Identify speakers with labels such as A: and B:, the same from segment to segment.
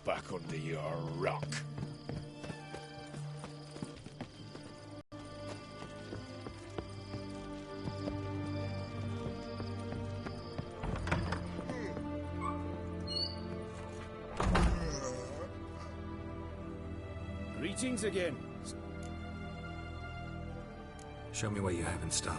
A: back under your rock. Greetings again.
B: Show me what you have in stock.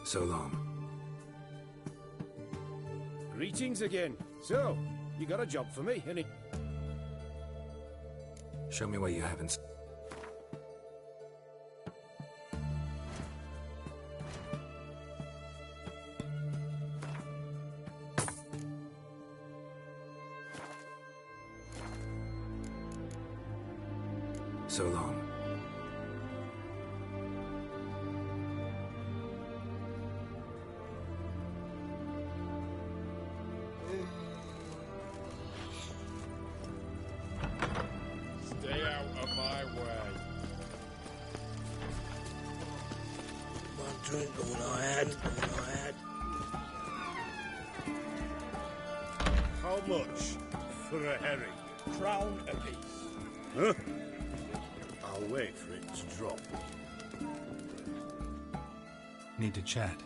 B: So long.
A: Greetings again. So, you got a job for me, innit?
B: Show me what you have in stock. So long.
A: Stay out of my way.
C: One drink, all I had.
A: How much for a herring? Crown apiece.
C: Huh? I'll wait for it to drop.
B: Need to chat.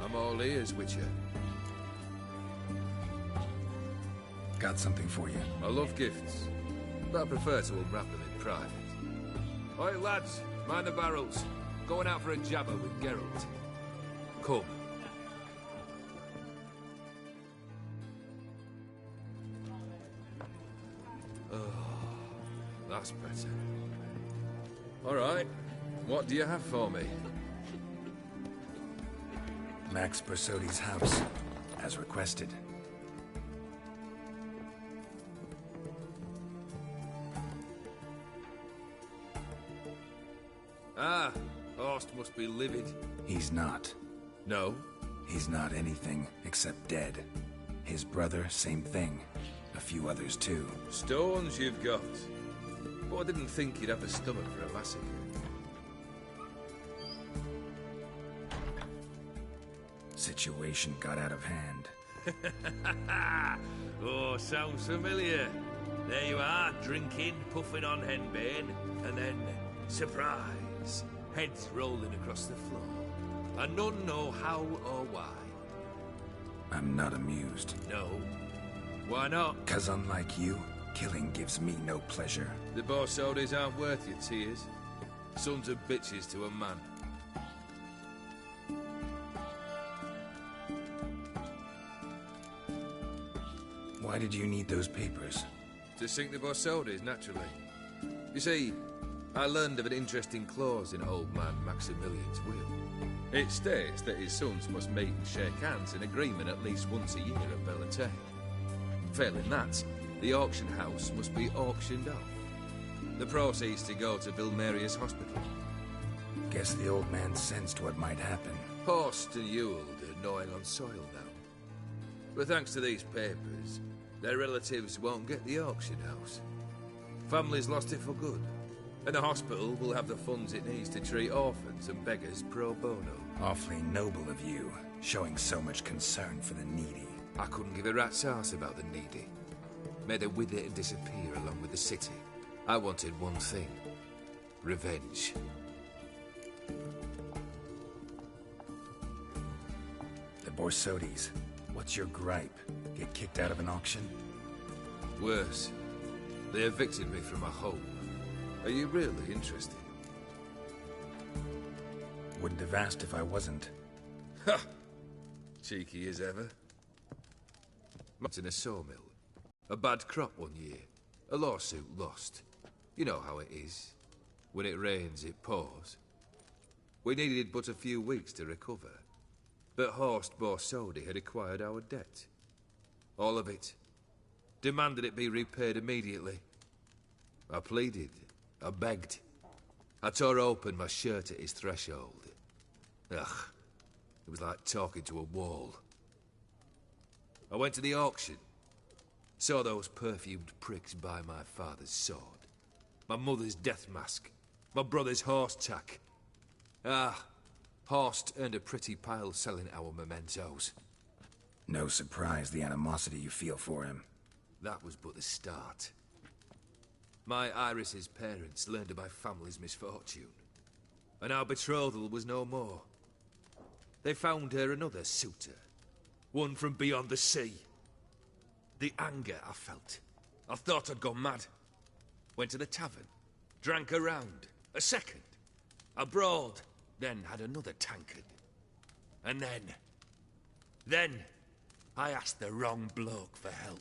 D: I'm all ears, Witcher.
B: Got something for you.
D: I love gifts, but I prefer to unwrap them in private. Oi, lads, mind the barrels. Going out for a jabber with Geralt. Come. Oh, that's better. All right, what do you have for me?
B: Max Bersodi's house, as requested.
D: Ah, Horst must be livid.
B: He's not.
D: No?
B: He's not anything except dead. His brother, same thing. A few others too.
D: Stones you've got. But I didn't think you'd have a stomach for a massacre.
B: Situation got out of hand.
D: Oh, sounds familiar. There you are, drinking, puffing on henbane, and then, surprise, heads rolling across the floor. And none know how or why.
B: I'm not amused.
D: No. Why not?
B: 'Cause unlike you, killing gives me no pleasure.
D: The Borsodis aren't worth your tears. Sons of bitches to a man.
B: Why did you need those papers?
D: To sink the Borsodis, naturally. You see, I learned of an interesting clause in old man Maximilian's will. It states that his sons must meet and shake hands in agreement at least once a year at Bellatane. Failing that, the auction house must be auctioned off. The proceeds to go to Vilmerius Hospital.
B: Guess the old man sensed what might happen.
D: Horst and Ewald are gnawing on soil now. But thanks to these papers, their relatives won't get the auction house. Families lost it for good. And the hospital will have the funds it needs to treat orphans and beggars pro bono.
B: Awfully noble of you, showing so much concern for the needy.
D: I couldn't give a rat's ass about the needy. Made her wither and disappear along with the city. I wanted one thing. Revenge.
B: The Borsodis. What's your gripe? Get kicked out of an auction?
D: Worse. They evicted me from my home. Are you really interested?
B: Wouldn't have asked if I wasn't.
D: Ha! Cheeky as ever. Much in a sawmill. A bad crop one year. A lawsuit lost. You know how it is. When it rains, it pours. We needed but a few weeks to recover. But Horst Borsodi had acquired our debt. All of it. Demanded it be repaid immediately. I pleaded. I begged. I tore open my shirt at his threshold. Ugh. It was like talking to a wall. I went to the auction. Saw those perfumed pricks buy my father's sword. My mother's death mask. My brother's horse tack. Ah, Horst earned a pretty pile selling our mementos.
B: No surprise the animosity you feel for him.
D: That was but the start. My Iris's parents learned of my family's misfortune, and our betrothal was no more. They found her another suitor, one from beyond the sea. The anger I felt. I thought I'd gone mad. Went to the tavern, drank a round, a second, a broad, then had another tankard. And then, I asked the wrong bloke for help.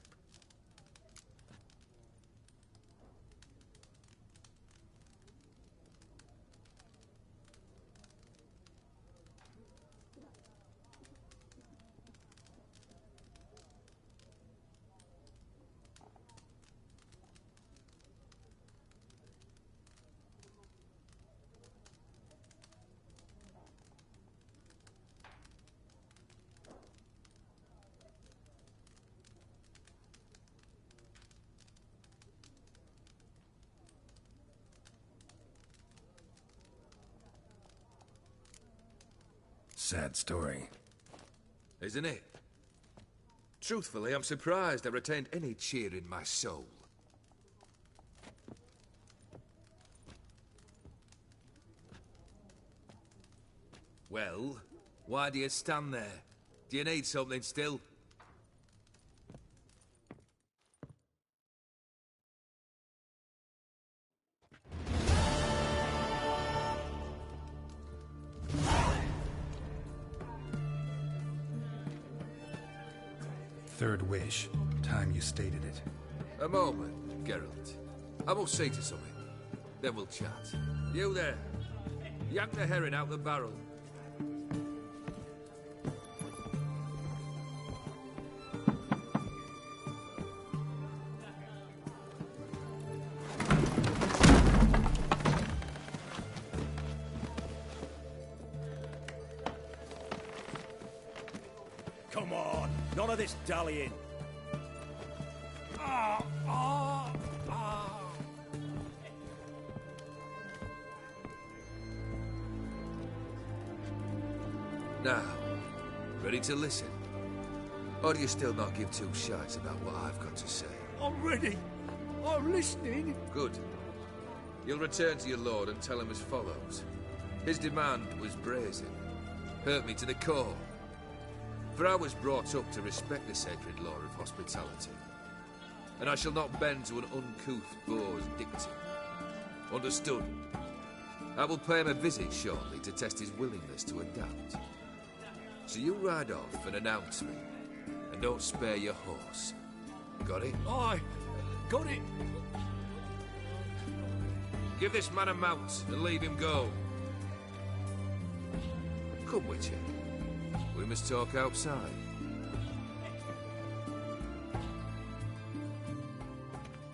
B: Sad story.
D: Isn't it? Truthfully, I'm surprised I retained any cheer in my soul. Well, why do you stand there? Do you need something still?
B: Third wish. Time you stated it.
D: A moment, Geralt. I must see to something. Then we'll chat. You there. Yank the herring out the barrel.
A: Come on, none of this dallying.
D: Now, ready to listen? Or do you still not give two shites about what I've got to say?
A: I'm ready. I'm listening.
D: Good. You'll return to your lord and tell him as follows. His demand was brazen. Hurt me to the core. For I was brought up to respect the sacred law of hospitality. And I shall not bend to an uncouth boor's dictum. Understood? I will pay him a visit shortly to test his willingness to adapt. So you ride off and announce me. And don't spare your horse. Got it?
A: I got it.
D: Give this man a mount and leave him go. Come, Witcher. We must talk outside.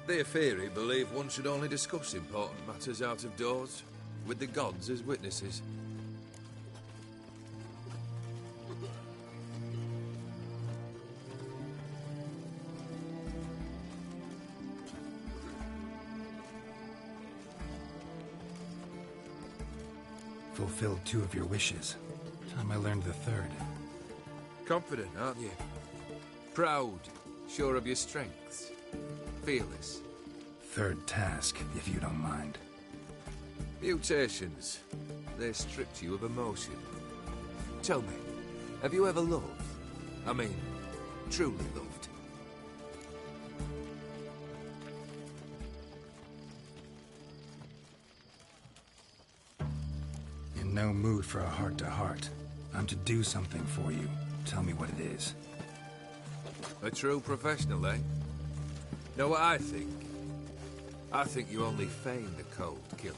D: The Aetheri believe one should only discuss important matters out of doors, with the gods as witnesses.
B: Fulfilled 2 of your wishes. Time I learned the 3rd.
D: Confident, aren't you? Proud, sure of your strengths. Fearless.
B: 3rd task, if you don't mind.
D: Mutations. They stripped you of emotion. Tell me, have you ever loved? I mean, truly loved?
B: In no mood for a heart-to-heart. I'm to do something for you. Tell me what it is.
D: A true professional, eh? Know what I think? I think you only feign the cold killer.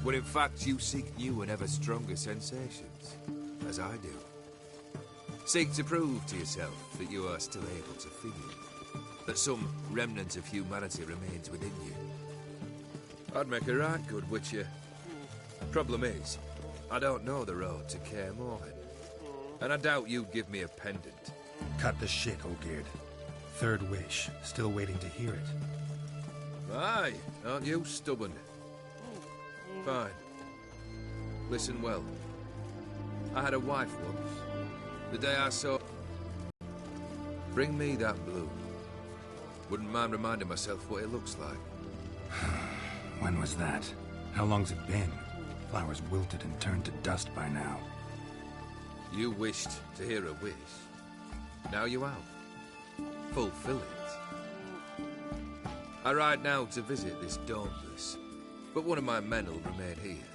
D: When in fact you seek new and ever stronger sensations, as I do. Seek to prove to yourself that you are still able to feel. That some remnant of humanity remains within you. I'd make a right good Witcher. Problem is, I don't know the road to Kaer Morhen. And I doubt you'd give me a pendant.
B: Cut the shit, Olgierd. 3rd wish. Still waiting to hear it.
D: Aye, aren't you stubborn? Fine. Listen well. I had a wife once. The day I saw... Bring me that blue. Wouldn't mind reminding myself what it looks like.
B: When was that? How long's it been? Flowers wilted and turned to dust by now.
D: You wished to hear a wish. Now you have. Fulfill it. I ride now to visit this Dauntless, but one of my men will remain here.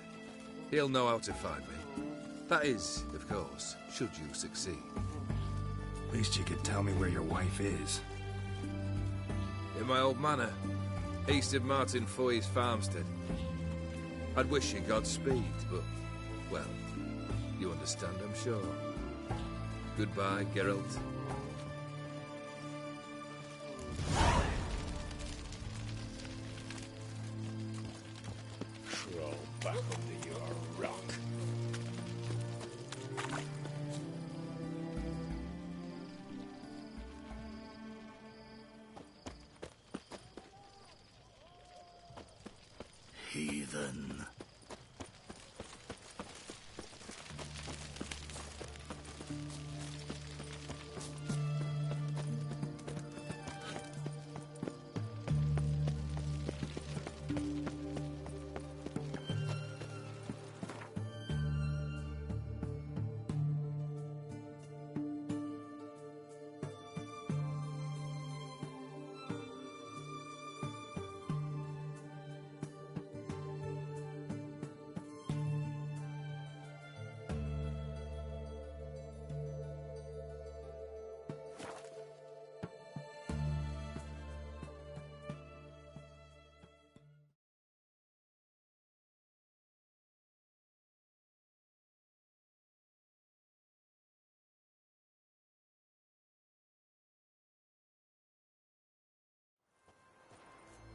D: He'll know how to find me. That is, of course, should you succeed.
B: Least you could tell me where your wife is.
D: In my old manor, east of Martin Foy's farmstead. I'd wish you Godspeed, but, well, you understand, I'm sure. Goodbye, Geralt.
A: Crawl back under your rock. Heathen.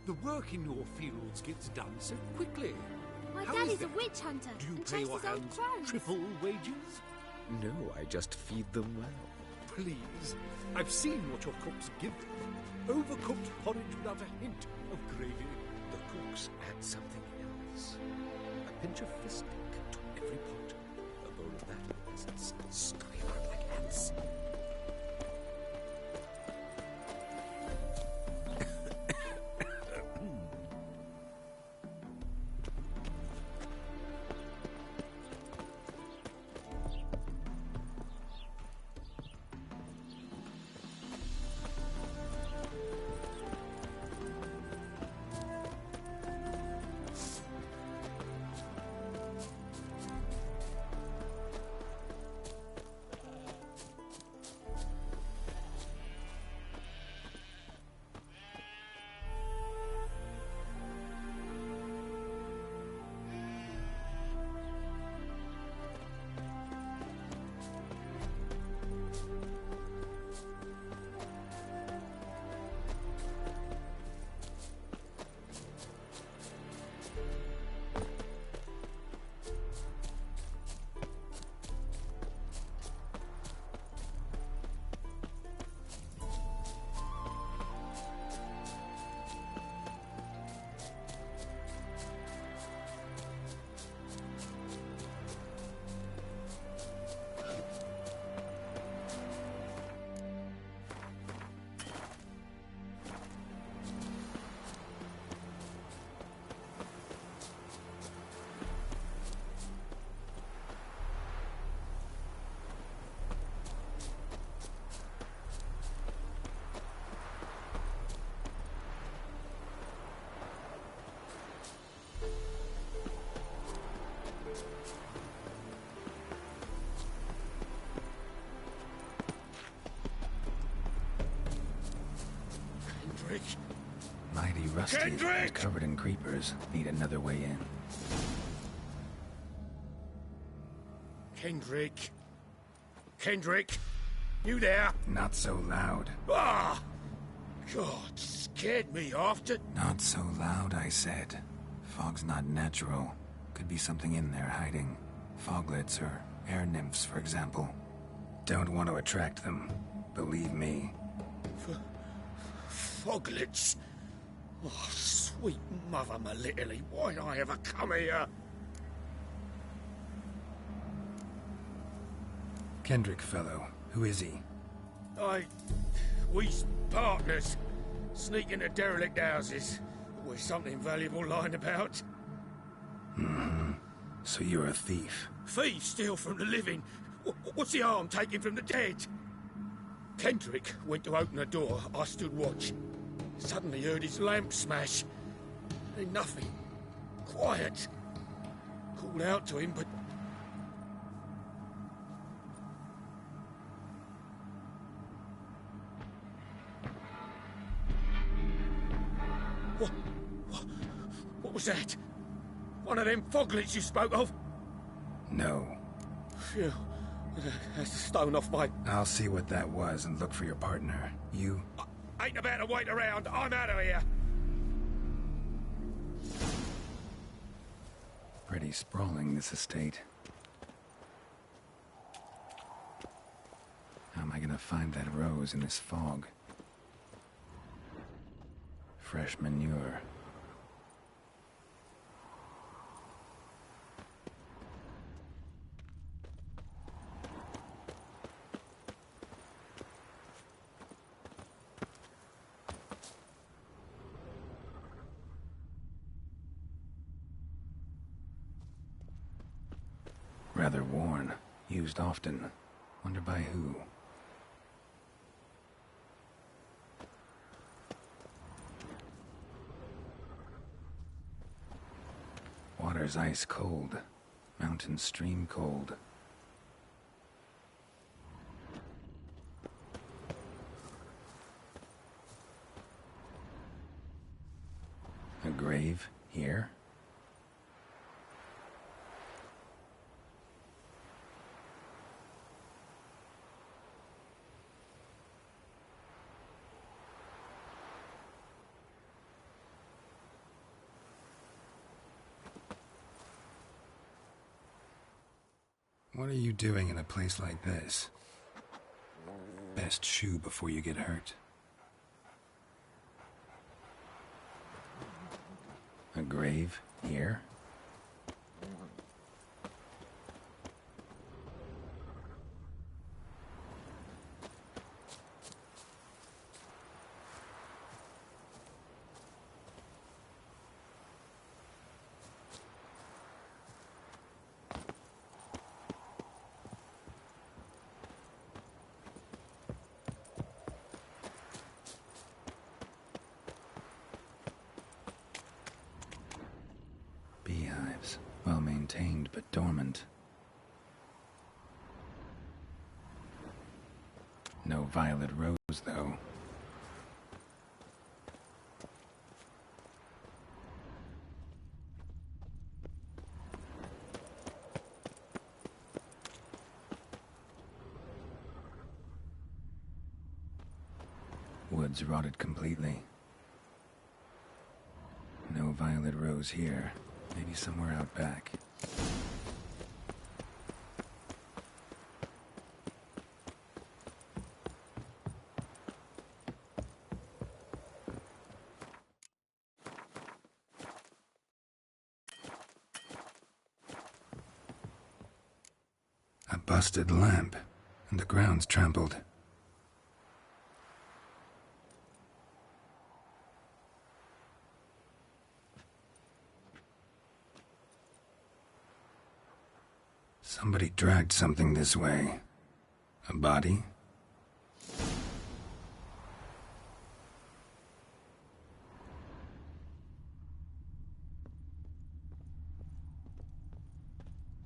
E: The work in your fields gets done so quickly.
F: My
E: How
F: daddy's
E: is
F: a
E: that?
F: witch hunter.
E: Do you
F: and
E: pay
F: chased
E: your
F: his old
E: hands
F: crones.
E: triple wages?
G: No, I just feed them well.
E: Please, I've seen what your cooks give them. Overcooked porridge without a hint of gravy.
G: The cooks add something else. A pinch of fistic to every pot. A bowl of that peasants scurry around like ants.
B: Pretty rusty and
A: Kendrick!
B: covered in creepers. Need another way in.
A: Kendrick. Kendrick, you there?
B: Not so loud.
A: Ah! God, scared me after.
B: Not so loud, I said. Fog's not natural. Could be something in there hiding. Foglets or air nymphs, for example. Don't want to attract them. Believe me.
A: Foglets. Oh, sweet mother Melitterly, why'd I ever come here?
B: Kendrick fellow. Who is he?
A: We's partners. Sneak into derelict houses. With something valuable lying about.
B: Mm-hmm. So you're a thief.
A: Thieves steal from the living. What's the harm taking from the dead? Kendrick went to open a door. I stood watch. Suddenly heard his lamp smash. Then nothing. Quiet. Called out to him, but... What was that? One of them foglets you spoke of?
B: No.
A: Phew. That's a stone off my...
B: I'll see what that was and look for your partner. You...
A: I ain't about to wait around. I'm out of here.
B: Pretty sprawling, this estate. How am I gonna find that rose in this fog? Fresh manure. Rather worn. Used often. Wonder by who. Water's ice cold. Mountain stream cold. A grave here? What are you doing in a place like this? Best shoo before you get hurt. A grave here? Beehives. Well maintained, but dormant. No violet rose, though. Woods rotted completely. No violet rose here. Maybe somewhere out back. A busted lamp, and the ground's trampled. Somebody dragged something this way. A body?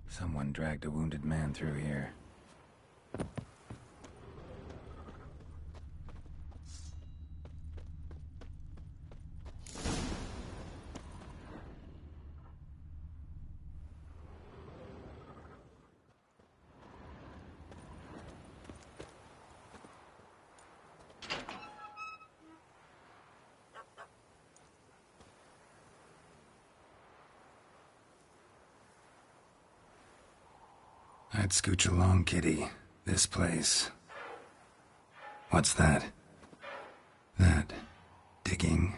B: Someone dragged a wounded man through here. I'd scooch along, kitty. This place. What's that? That... digging?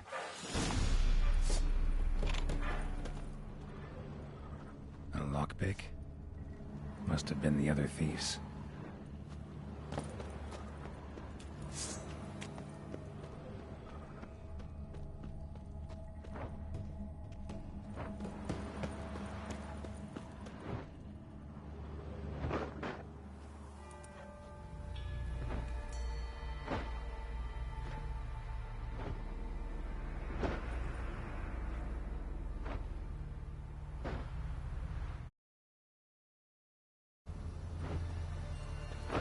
B: A lockpick? Must have been the other thieves.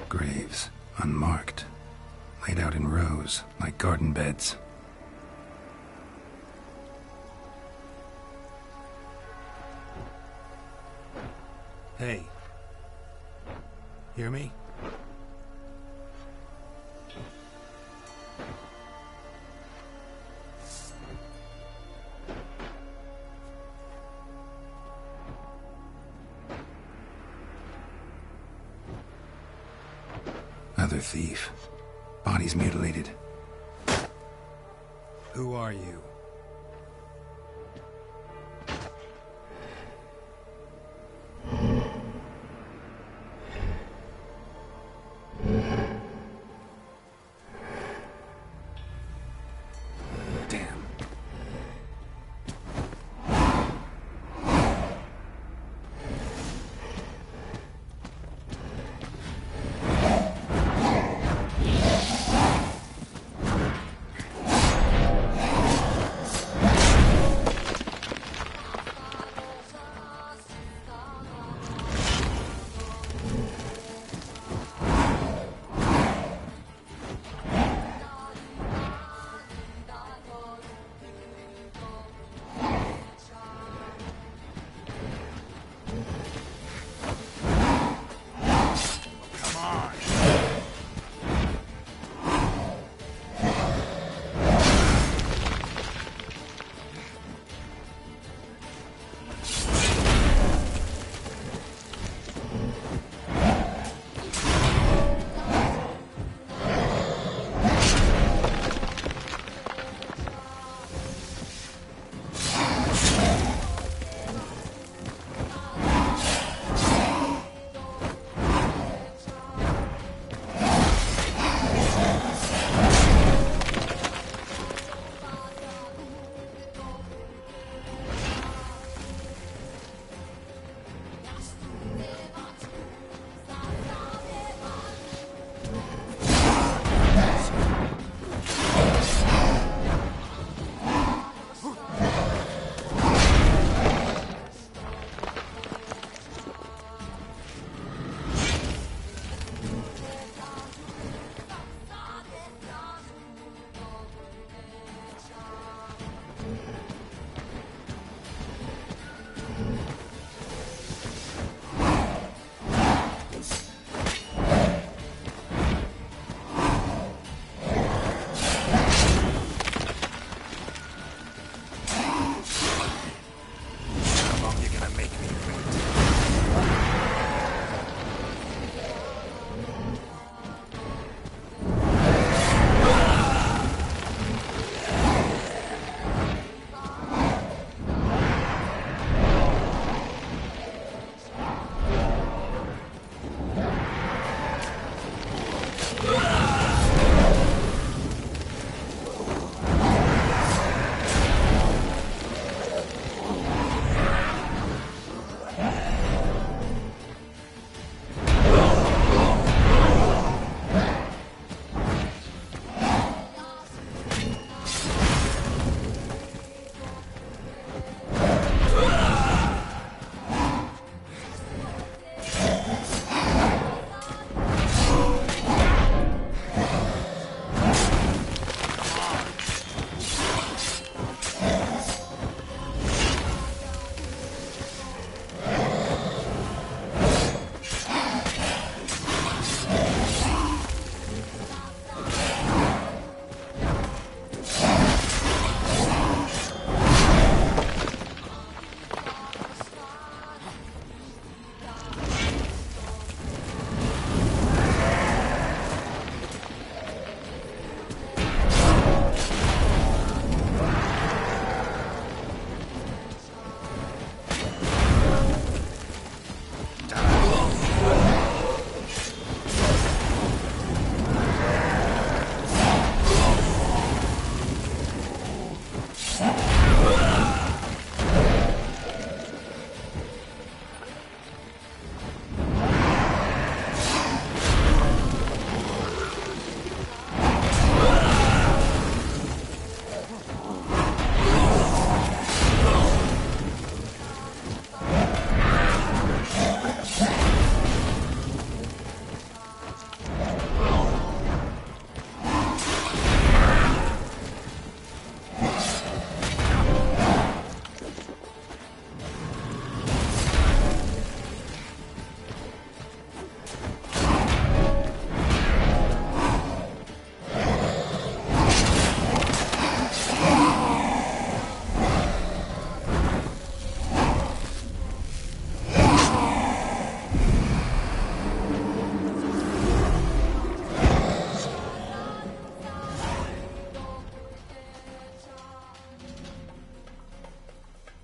B: Graves, unmarked, laid out in rows, like garden beds. Hey. Hear me? Other thief. Bodies mutilated. Who are you? Damn.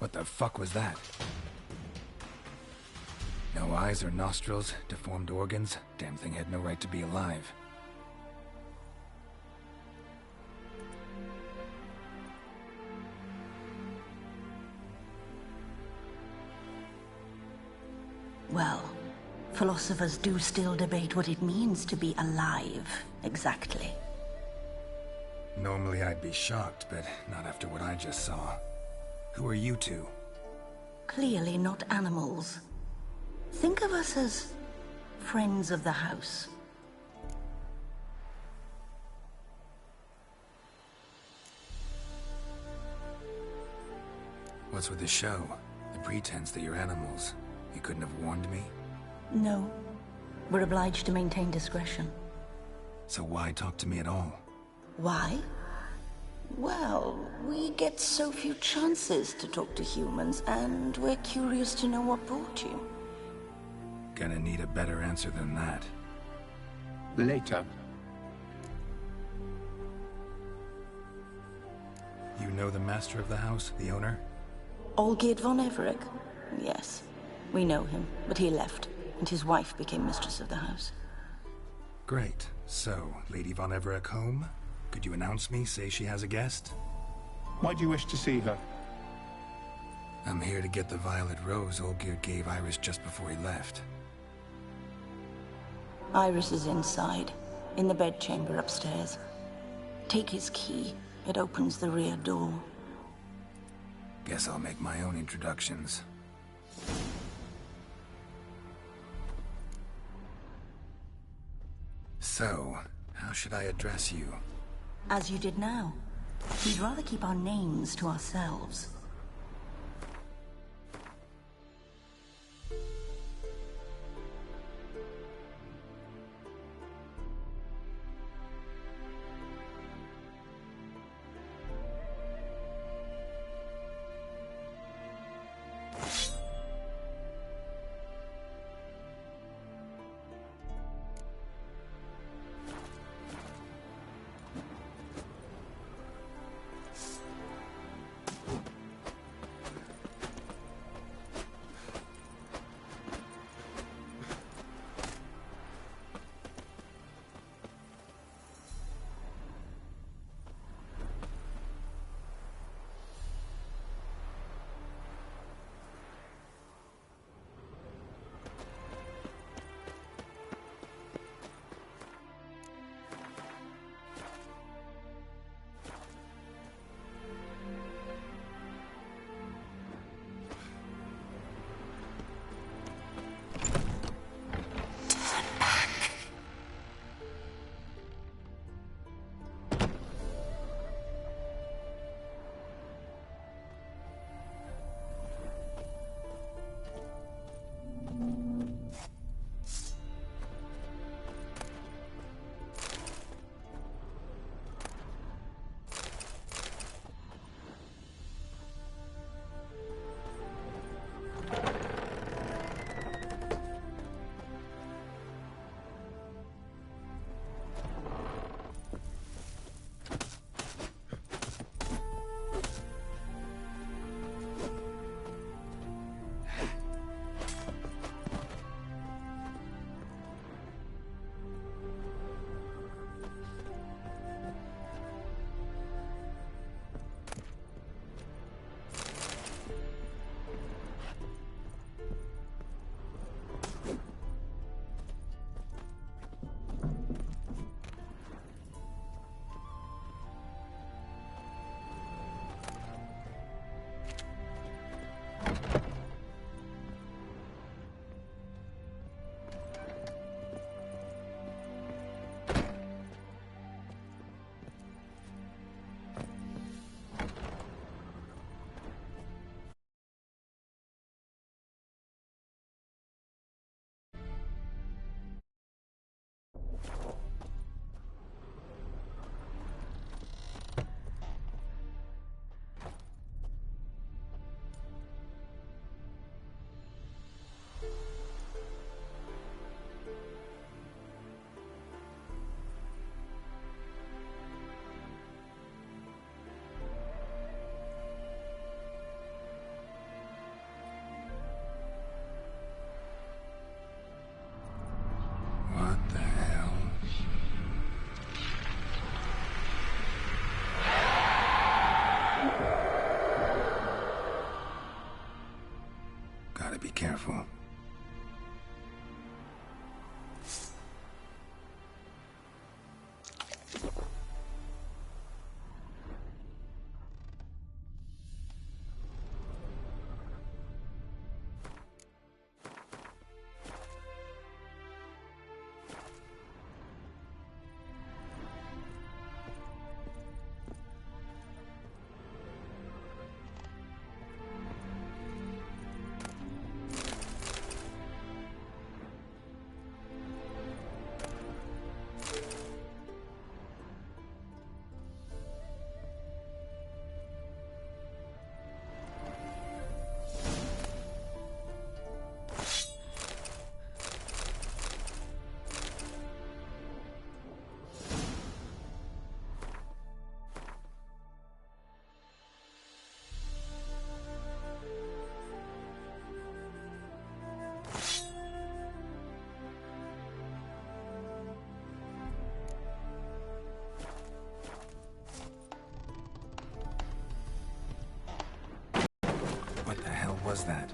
B: What the fuck was that? No eyes or nostrils, deformed organs. Damn thing had no right to be alive.
F: Well, philosophers do still debate what it means to be alive, exactly.
B: Normally I'd be shocked, but not after what I just saw. Who are you two?
F: Clearly not animals. Think of us as friends of the house.
B: What's with the show? The pretense that you're animals. You couldn't have warned me?
F: No. We're obliged to maintain discretion.
B: So why talk to me at all?
F: Why? Well, we get so few chances to talk to humans, and we're curious to know what brought you.
B: Gonna need a better answer than that.
H: Later.
B: You know the master of the house, the owner?
F: Olgierd von Everec? Yes. We know him, but he left, and his wife became mistress of the house.
B: Great. So, Lady von Everec home? Could you announce me, say she has a guest?
H: Why do you wish to see her?
B: I'm here to get the violet rose Olgierd gave Iris just before he left.
F: Iris is inside, in the bedchamber upstairs. Take his key. It opens the rear door.
B: Guess I'll make my own introductions. So, how should I address you?
F: As you did now. We'd rather keep our names to ourselves.
B: be careful. What the hell was that?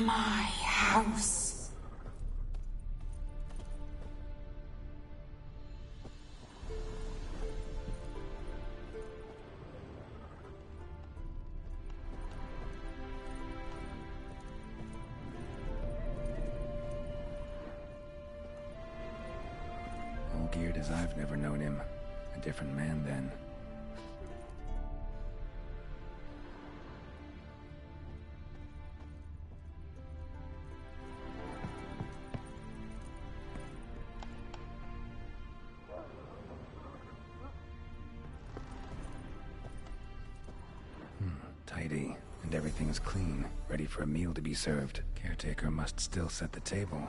F: My house.
B: All geared as I've never known him. A different man then. Tidy, and everything's clean, ready for a meal to be served. Caretaker must still set the table.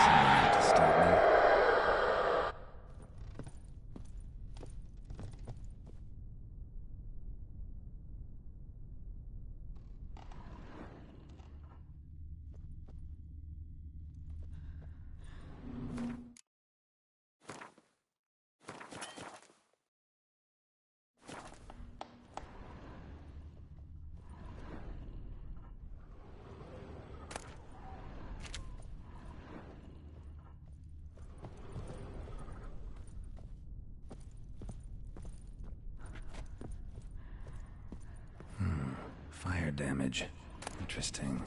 B: Someone to stop me. Fire damage. Interesting.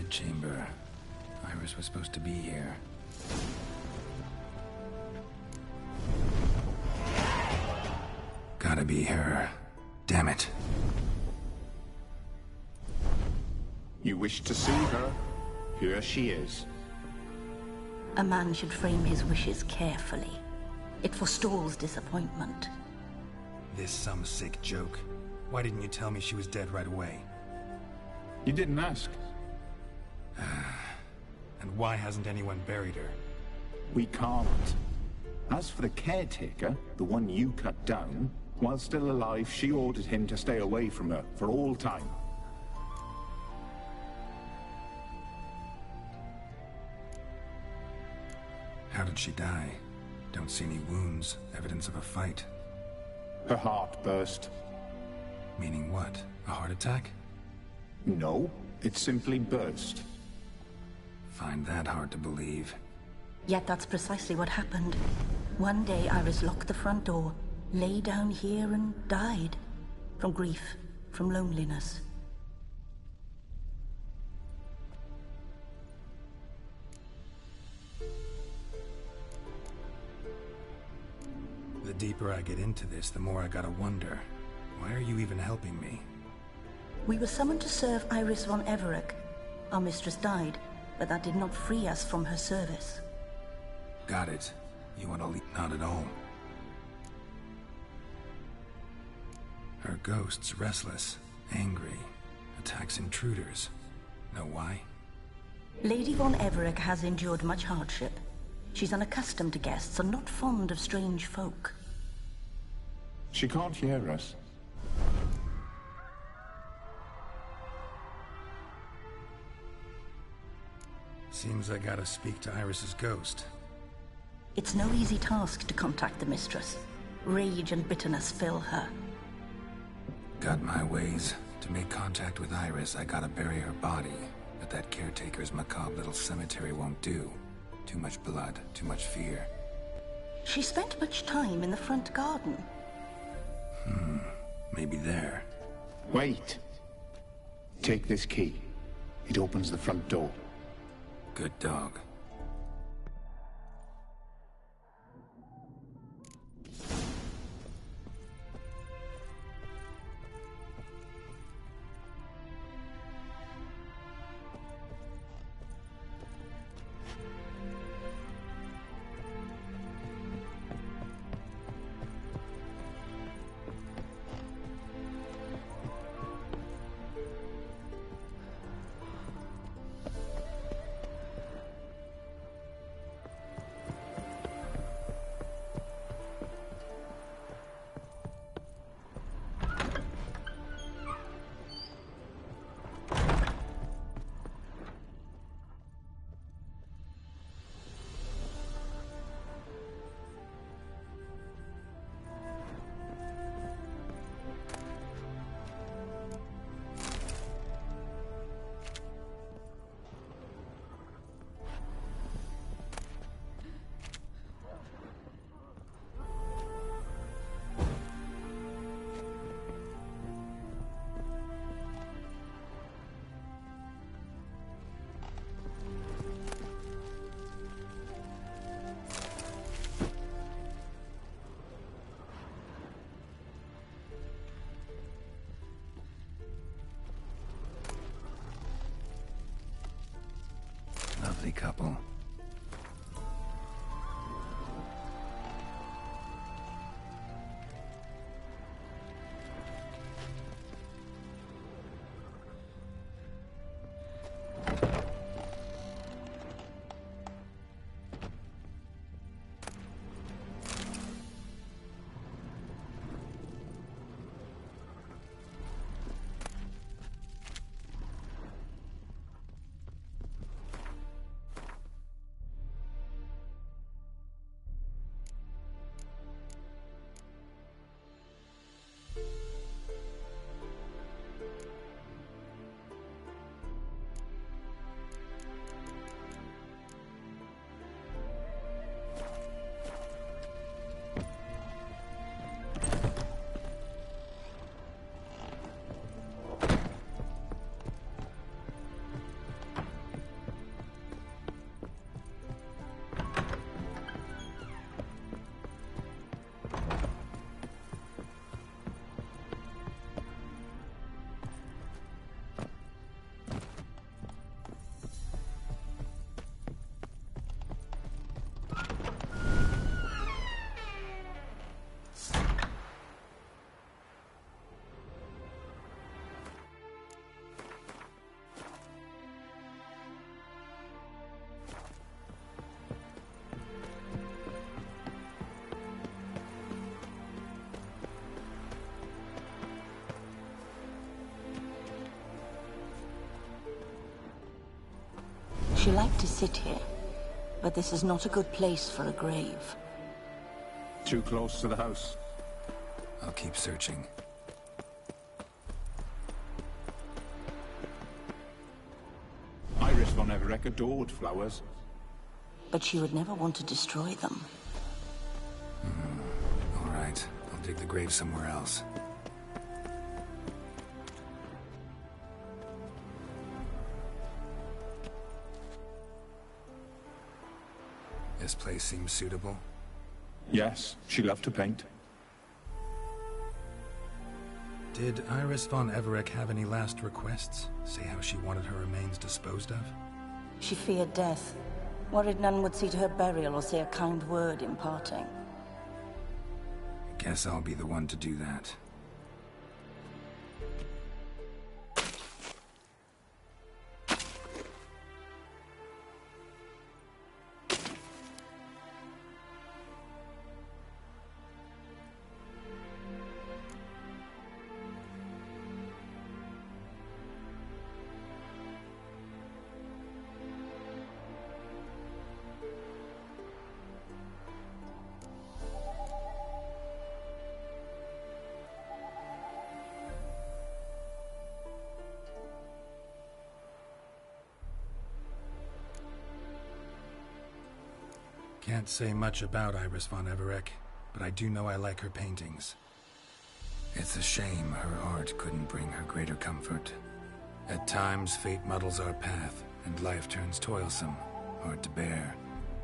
B: Guard chamber. Iris was supposed to be here. Gotta be her. Damn it.
H: You wish to see her? Here she is.
F: A man should frame his wishes carefully. It forestalls disappointment.
B: This some sick joke. Why didn't you tell me she was dead right away?
H: You didn't ask.
B: And why hasn't anyone buried her?
H: We can't. As for the caretaker, the one you cut down, while still alive, she ordered him to stay away from her for all time.
B: How did she die? Don't see any wounds, evidence of a fight.
H: Her heart burst.
B: Meaning what? A heart attack?
H: No, it simply burst.
B: Find that hard to believe.
F: Yet that's precisely what happened. One day Iris locked the front door, lay down here and died. From grief, from loneliness.
B: The deeper I get into this, the more I gotta wonder. Why are you even helping me?
F: We were summoned to serve Iris von Everec. Our mistress died, but that did not free us from her service.
B: Got it. You want to leave? Not at all. Her ghost's restless, angry, attacks intruders. Know why?
F: Lady von Everec has endured much hardship. She's unaccustomed to guests and not fond of strange folk.
H: She can't hear us.
B: Seems I gotta speak to Iris's ghost.
F: It's no easy task to contact the mistress. Rage and bitterness fill her.
B: Got my ways. To make contact with Iris, I gotta bury her body. But that caretaker's macabre little cemetery won't do. Too much blood, too much fear.
F: She spent much time in the front garden.
B: Maybe there.
H: Wait. Take this key. It opens the front door.
B: Good dog.
F: She liked to sit here, but this is not a good place for a grave.
H: Too close to the house.
B: I'll keep searching.
H: Iris von Everec adored flowers.
F: But she would never want to destroy them.
B: All right, I'll dig the grave somewhere else. This place seems suitable.
H: Yes, she loved to paint.
B: Did Iris von Everec have any last requests? Say how she wanted her remains disposed of?
F: She feared death, worried none would see to her burial or say a kind word in parting.
B: Guess I'll be the one to do that. Can't say much about Iris von Everec, but I do know I like her paintings. It's a shame her art couldn't bring her greater comfort. At times, fate muddles our path, and life turns toilsome, hard to bear.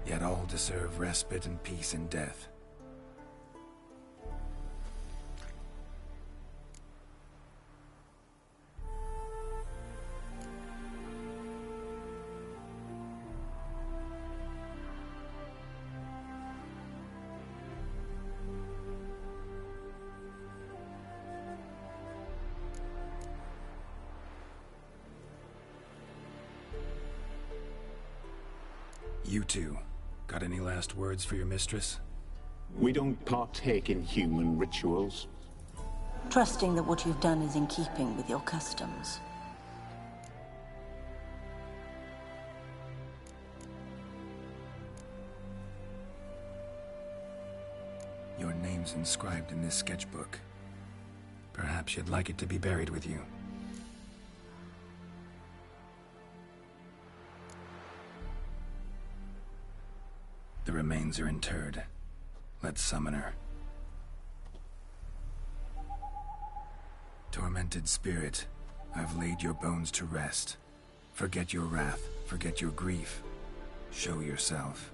B: Yet all deserve respite and peace in death. You two, got any last words for your mistress?
H: We don't partake in human rituals.
F: Trusting that what you've done is in keeping with your customs.
B: Your name's inscribed in this sketchbook. Perhaps you'd like it to be buried with you. The remains are interred. Let's summon her. Tormented spirit, I've laid your bones to rest. Forget your wrath, forget your grief. Show yourself.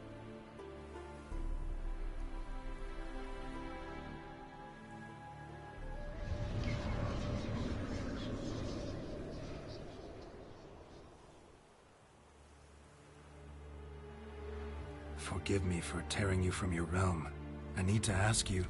B: Forgive me for tearing you from your realm. I need to ask you...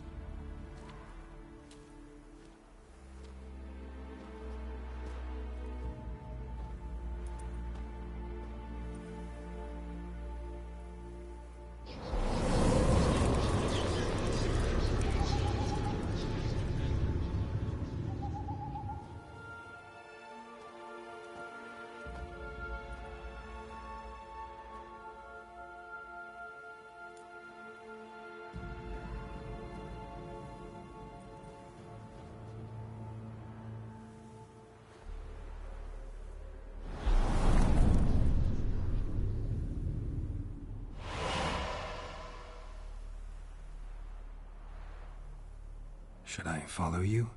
B: Should I follow you?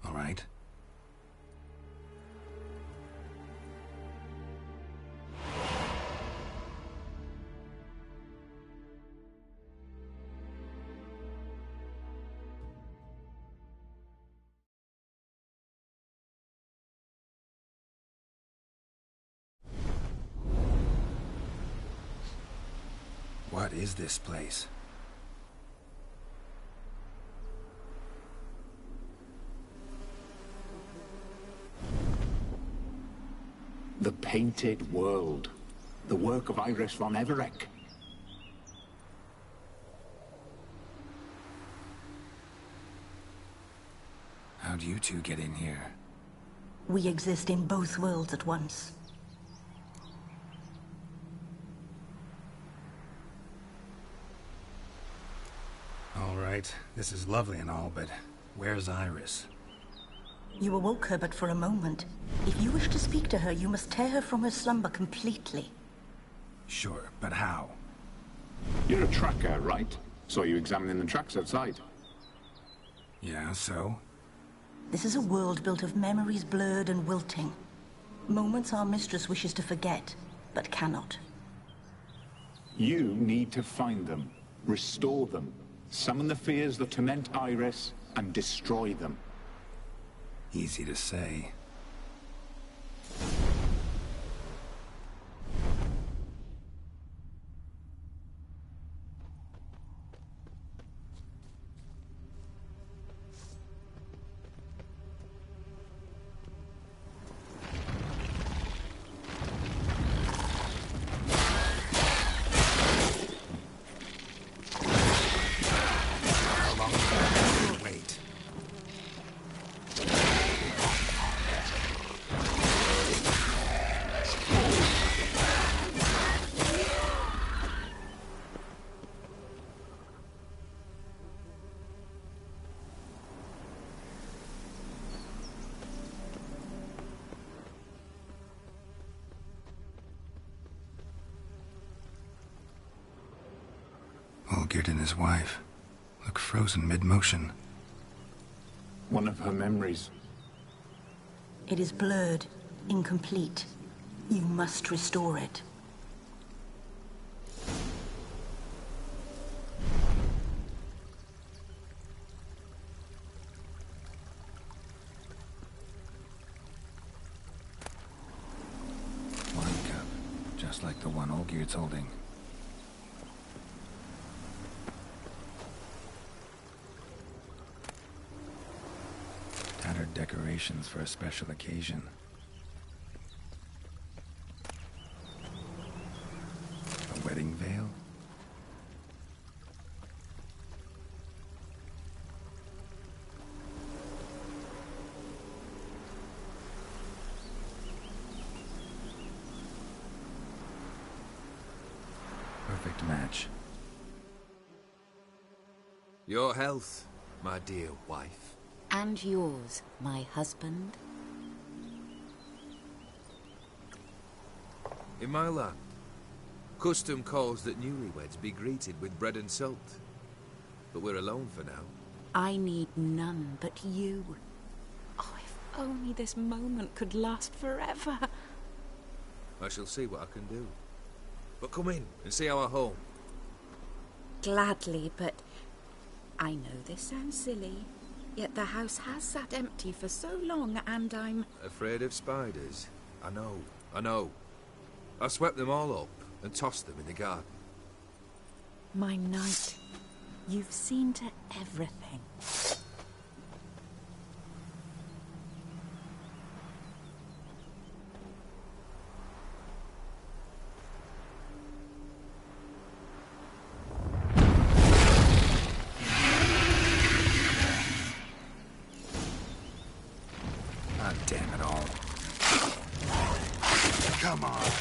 B: All right. What is this place?
H: The Painted World. The work of Iris von Everec.
B: How'd you two get in here?
F: We exist in both worlds at once.
B: right. This is lovely and all, but where's Iris?
F: You awoke her but for a moment. If you wish to speak to her, you must tear her from her slumber completely.
B: Sure, but how?
H: You're a tracker, right? Saw you examining the tracks outside.
B: Yeah, so?
F: This is a world built of memories blurred and wilting. Moments our mistress wishes to forget, but cannot.
H: You need to find them, restore them, summon the fears that torment Iris, and destroy them.
B: Easy to say. Wait. Olgierd and his wife look frozen mid-motion.
H: One of her memories.
F: It is blurred, incomplete. You must restore it.
B: Wine cup, just like the one Olgierd's holding. Tattered decorations for a special occasion. A wedding veil? Perfect match.
D: Your health, my dear wife.
I: And yours, my husband.
D: In my land, custom calls that newlyweds be greeted with bread and salt. But we're alone for now.
I: I need none but you. Oh, if only this moment could last forever.
D: I shall see what I can do. But come in and see our home.
I: Gladly, but I know this sounds silly, yet the house has sat empty for so long, and I'm...
D: Afraid of spiders? I know. I swept them all up and tossed them in the garden.
I: My knight, you've seen to everything.
B: Ah, damn it all. Come on.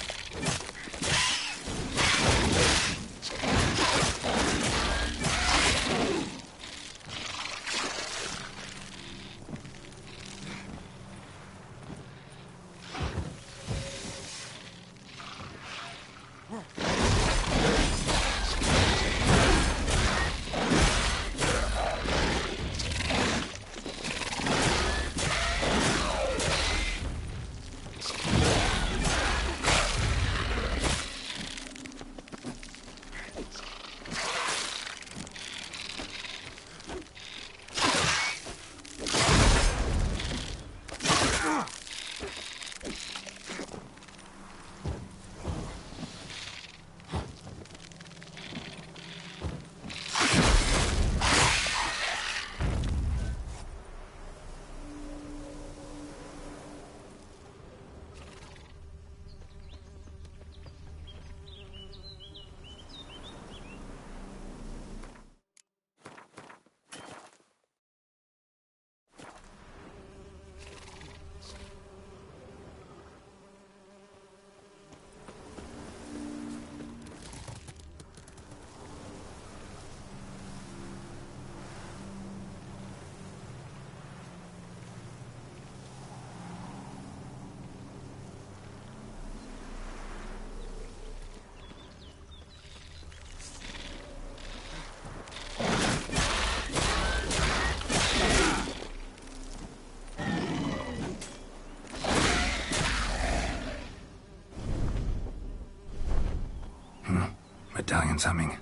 B: Battalion's humming.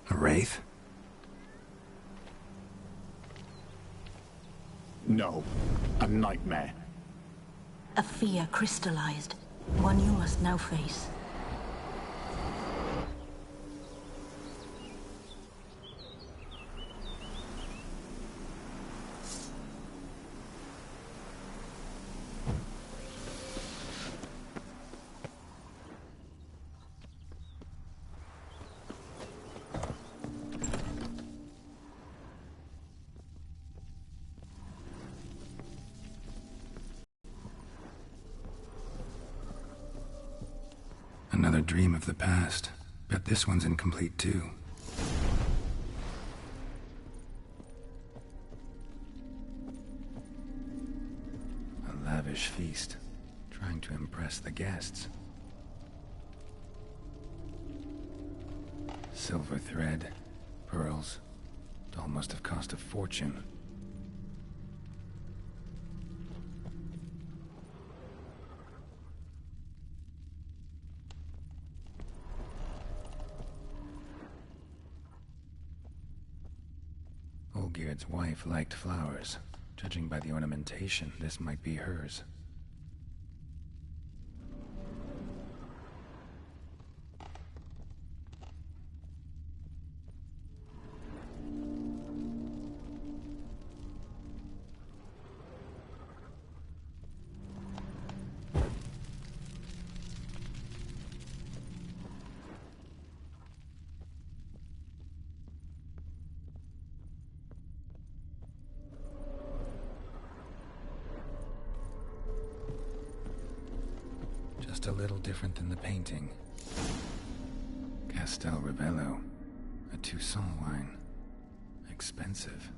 B: A wraith?
H: No. A nightmare.
F: A fear crystallized. One you must now face.
B: Another dream of the past. Bet this one's incomplete too. A lavish feast, trying to impress the guests. Silver thread, pearls. It all must have cost a fortune. Olgierd's wife liked flowers. Judging by the ornamentation, this might be hers. Just a little different than the painting. Castel Rebello. A Toussaint wine. Expensive.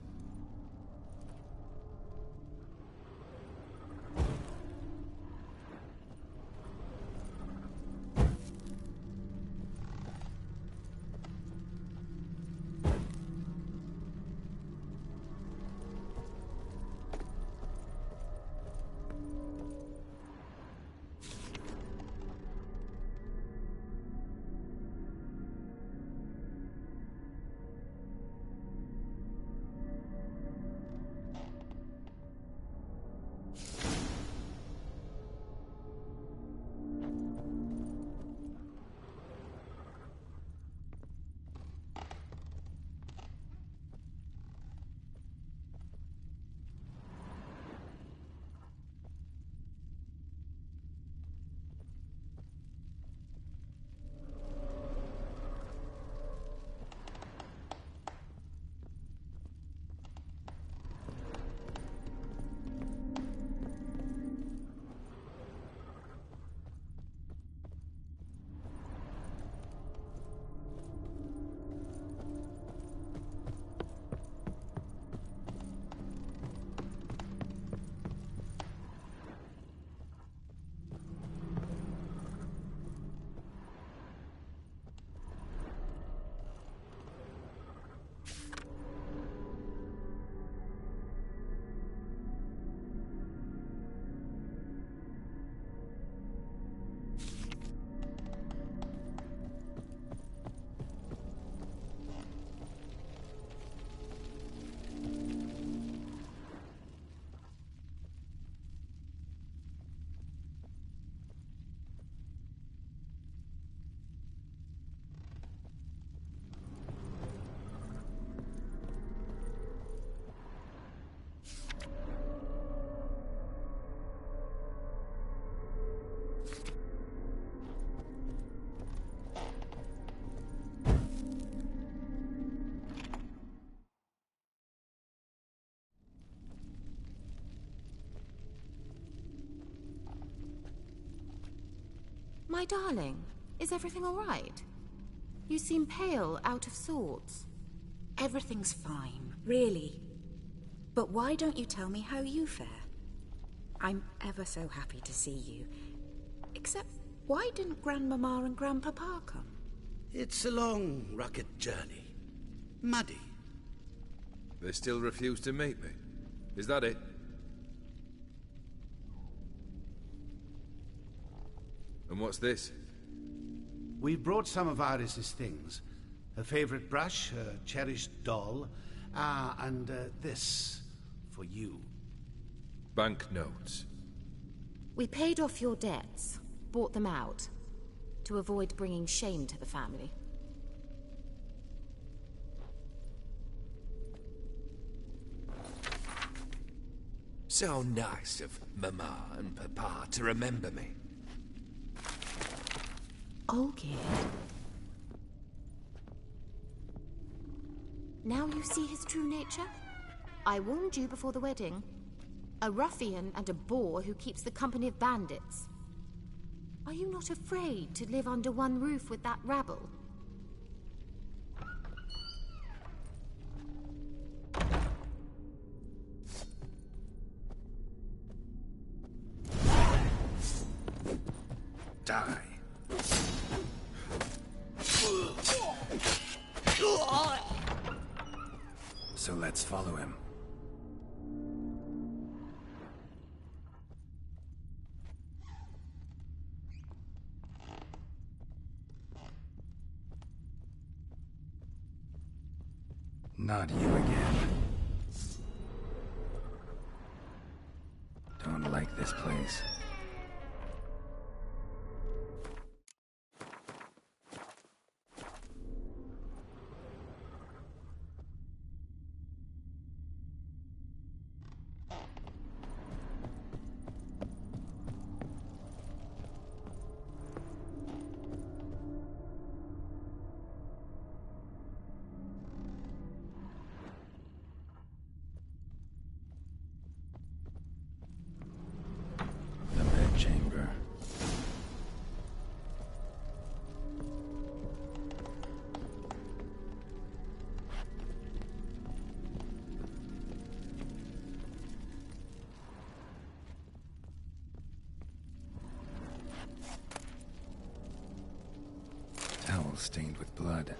J: My darling, is everything all right? You seem pale, out of sorts.
I: Everything's fine, really. But why don't you tell me how you fare? I'm ever so happy to see you. Except, why didn't Grandmama and Grandpapa come?
C: It's a long, rugged journey. Muddy.
D: They still refuse to meet me. Is that it? And what's this?
K: We've brought some of Iris's things. Her favorite brush, her cherished doll, and this for you.
D: Banknotes.
J: We paid off your debts, bought them out, to avoid bringing shame to the family.
G: So nice of Mama and Papa to remember me.
J: Olgierd. Now you see his true nature? I warned you before the wedding. A ruffian and a boor who keeps the company of bandits. Are you not afraid to live under one roof with that rabble?
B: Die. So let's follow him. Not you again. Don't like this place. Chamber. Towel stained with blood.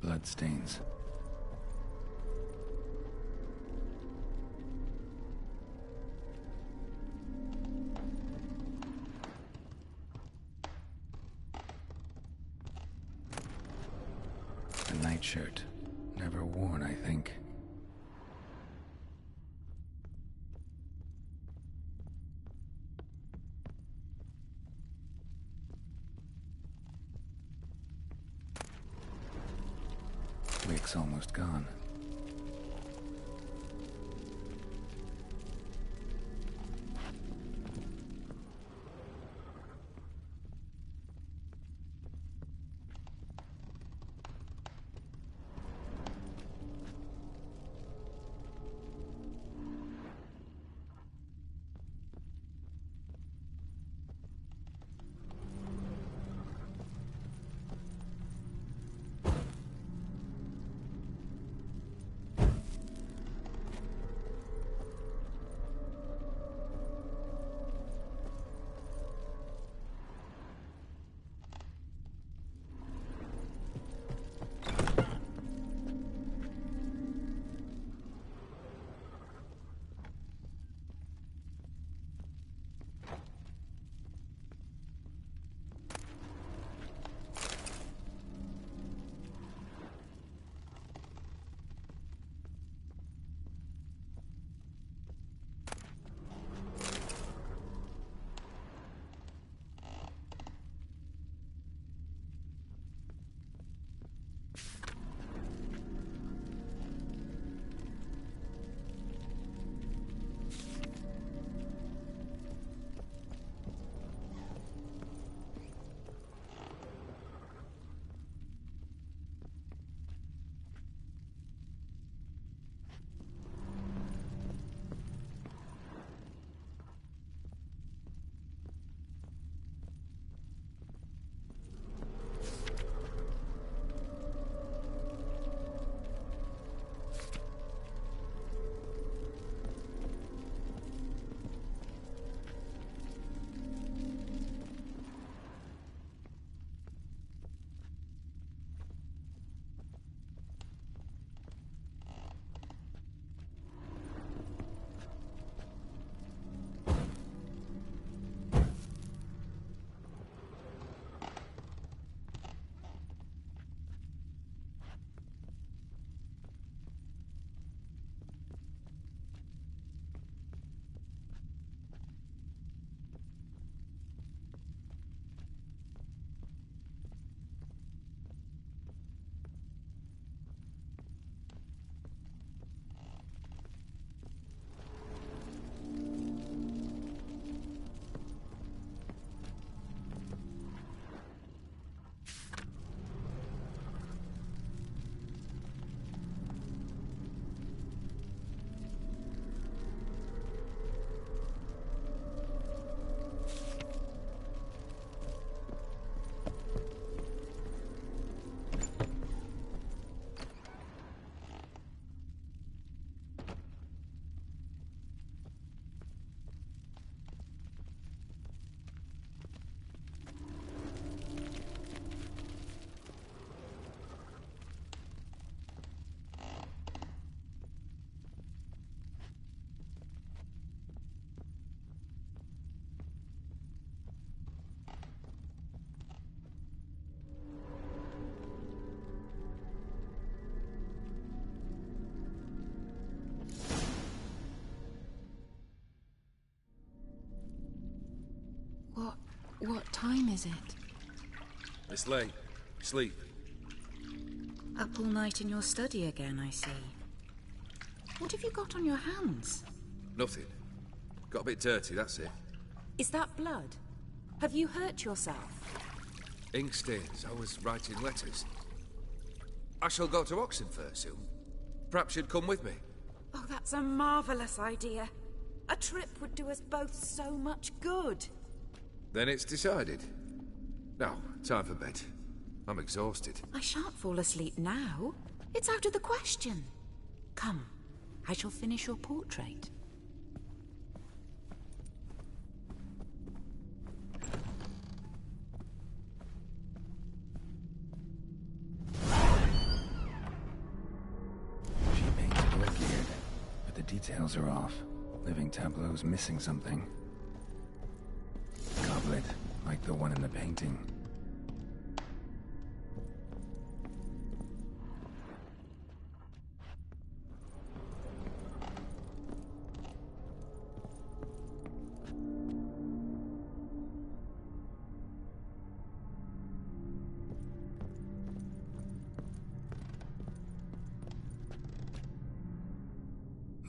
B: Bloodstains. A nightshirt. Never worn, I think. Wick's almost gone.
I: What time is it?
D: It's late. Sleep.
I: Up all night in your study again, I see. What have you got on your hands?
D: Nothing. Got a bit dirty, that's it.
I: Is that blood? Have you hurt yourself?
D: Ink stains. I was writing letters. I shall go to Oxenfurt soon. Perhaps you'd come with me.
I: Oh, that's a marvellous idea. A trip would do us both so much good.
D: Then it's decided. Now, time for bed. I'm exhausted.
I: I shan't fall asleep now. It's out of the question. Come, I shall finish your portrait.
B: She painted Olgierd, but the details are off. Living tableau's missing something. Goblet, like the one in the painting.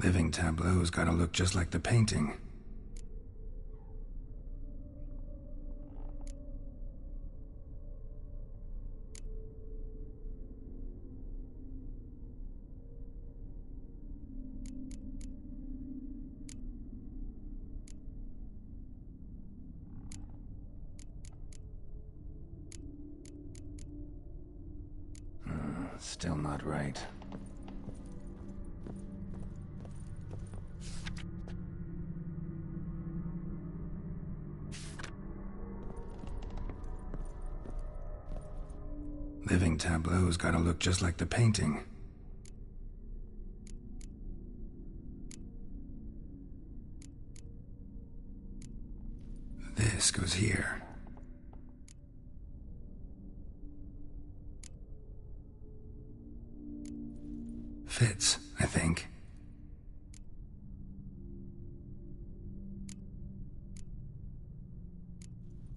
B: Living tableau's gotta look just like the painting. Still not right. Living tableau's gotta look just like the painting. This goes here. Fits, I think.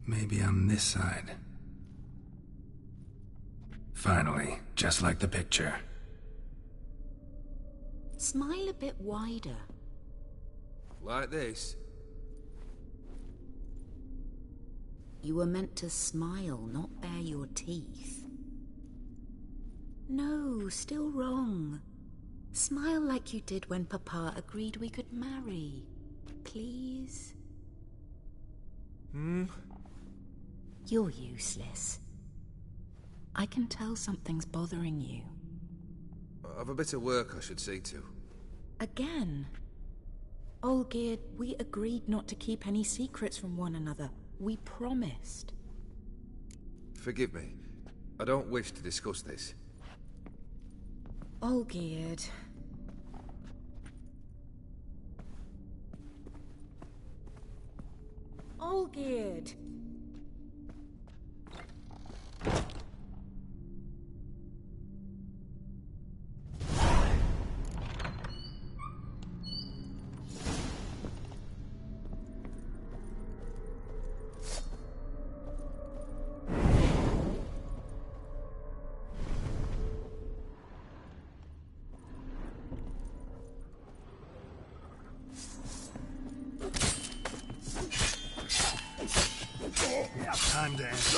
B: Maybe on this side. Finally, just like the picture.
I: Smile a bit wider.
D: Like this?
I: You were meant to smile, not bare your teeth. No, still wrong. Smile like you did when Papa agreed we could marry. Please? You're useless. I can tell something's bothering you.
D: I've a bit of work I should see to.
I: Again? Olgierd, we agreed not to keep any secrets from one another. We promised.
D: Forgive me. I don't wish to discuss this.
I: Olgierd. Olgierd!
B: Time to end this.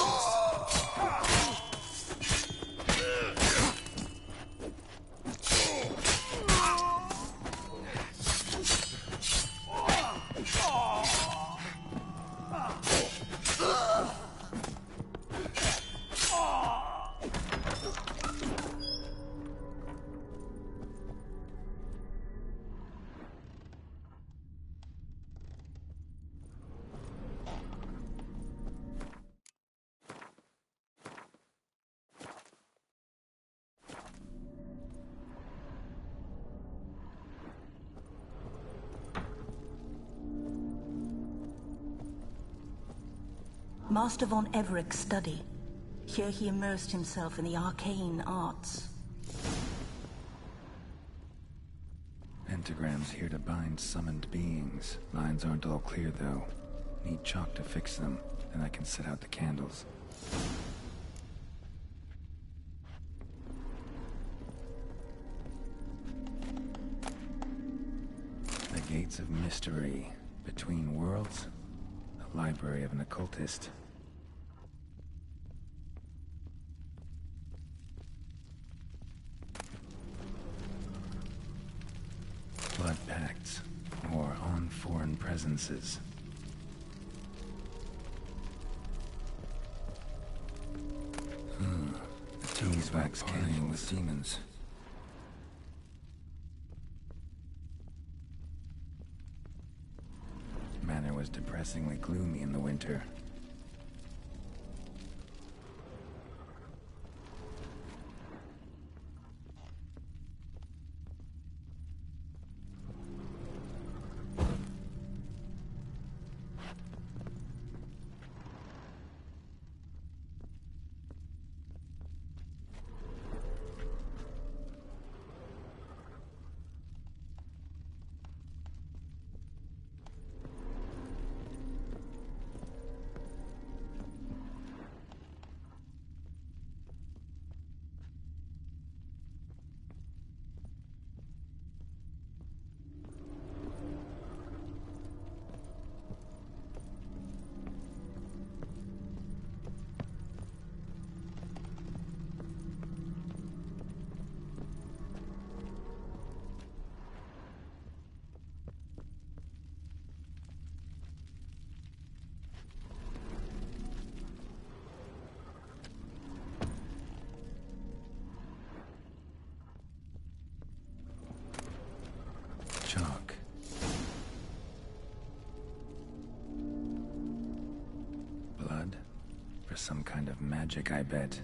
F: Master von Everek's study. Here he immersed himself in the arcane arts.
B: Pentagrams here to bind summoned beings. Lines aren't all clear, though. Need chalk to fix them, then I can set out the candles. The Gates of Mystery. Between Worlds. The Library of an Occultist. Blood pacts. Or on foreign presences. The beeswax canning with demons. Manor was depressingly gloomy in the winter. Chalk. Blood? For some kind of magic, I bet.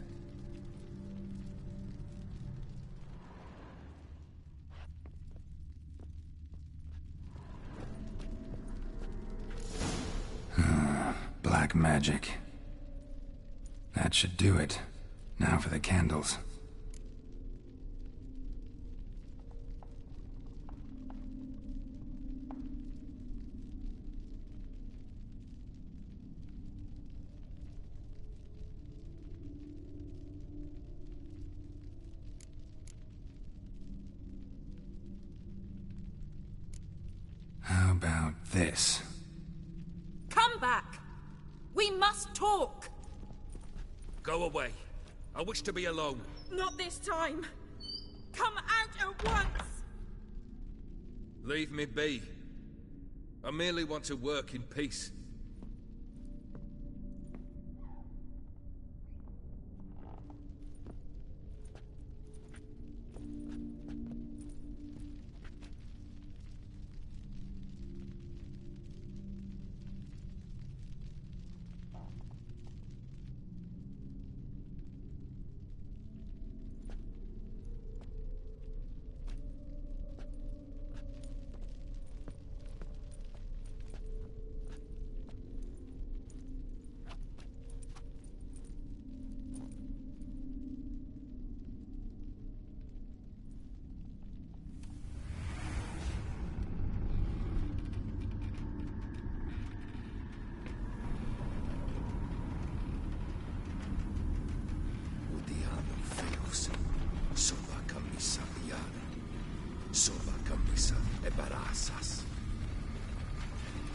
B: Black magic. That should do it. Now for the candles. How about this?
I: Come back! We must talk!
D: Go away. I wish to be alone.
I: Not this time! Come out at once!
D: Leave me be. I merely want to work in peace.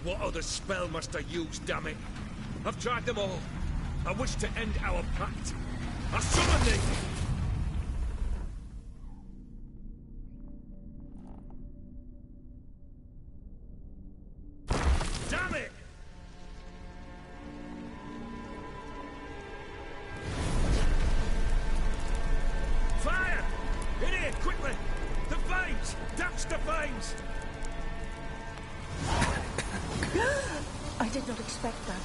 D: What other spell must I use, damn it? I've tried them all. I wish to end our pact. I summon thee! Damn it! Fire! In here, quickly! The flames! Douse the flames!
F: I did not expect that.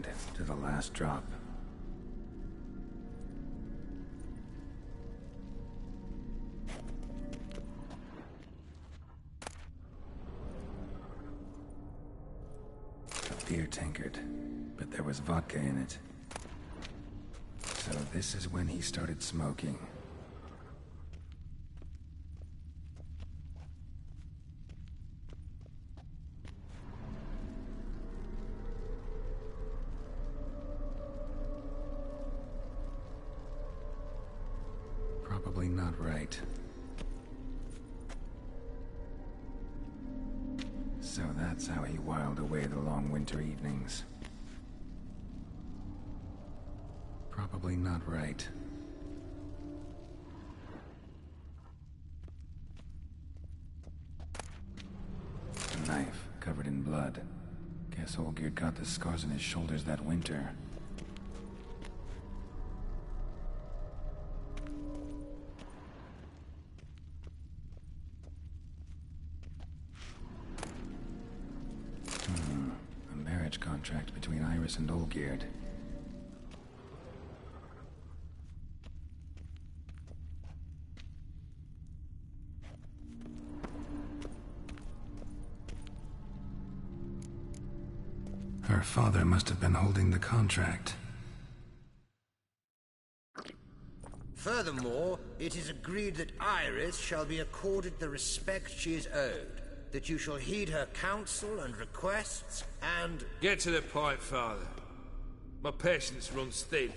B: drained to the last drop. A beer tankard, but there was vodka in it. So this is when he started smoking. Probably not right. So that's how he whiled away the long winter evenings. Probably not right. A knife covered in blood. Guess Olgierd got the scars on his shoulders that winter. A marriage contract between Iris and Olgierd. Her father must have been holding the contract.
L: Furthermore, it is agreed that Iris shall be accorded the respect she is owed, that you shall heed her counsel and requests, and...
D: Get to the point, Father. My patience runs thin.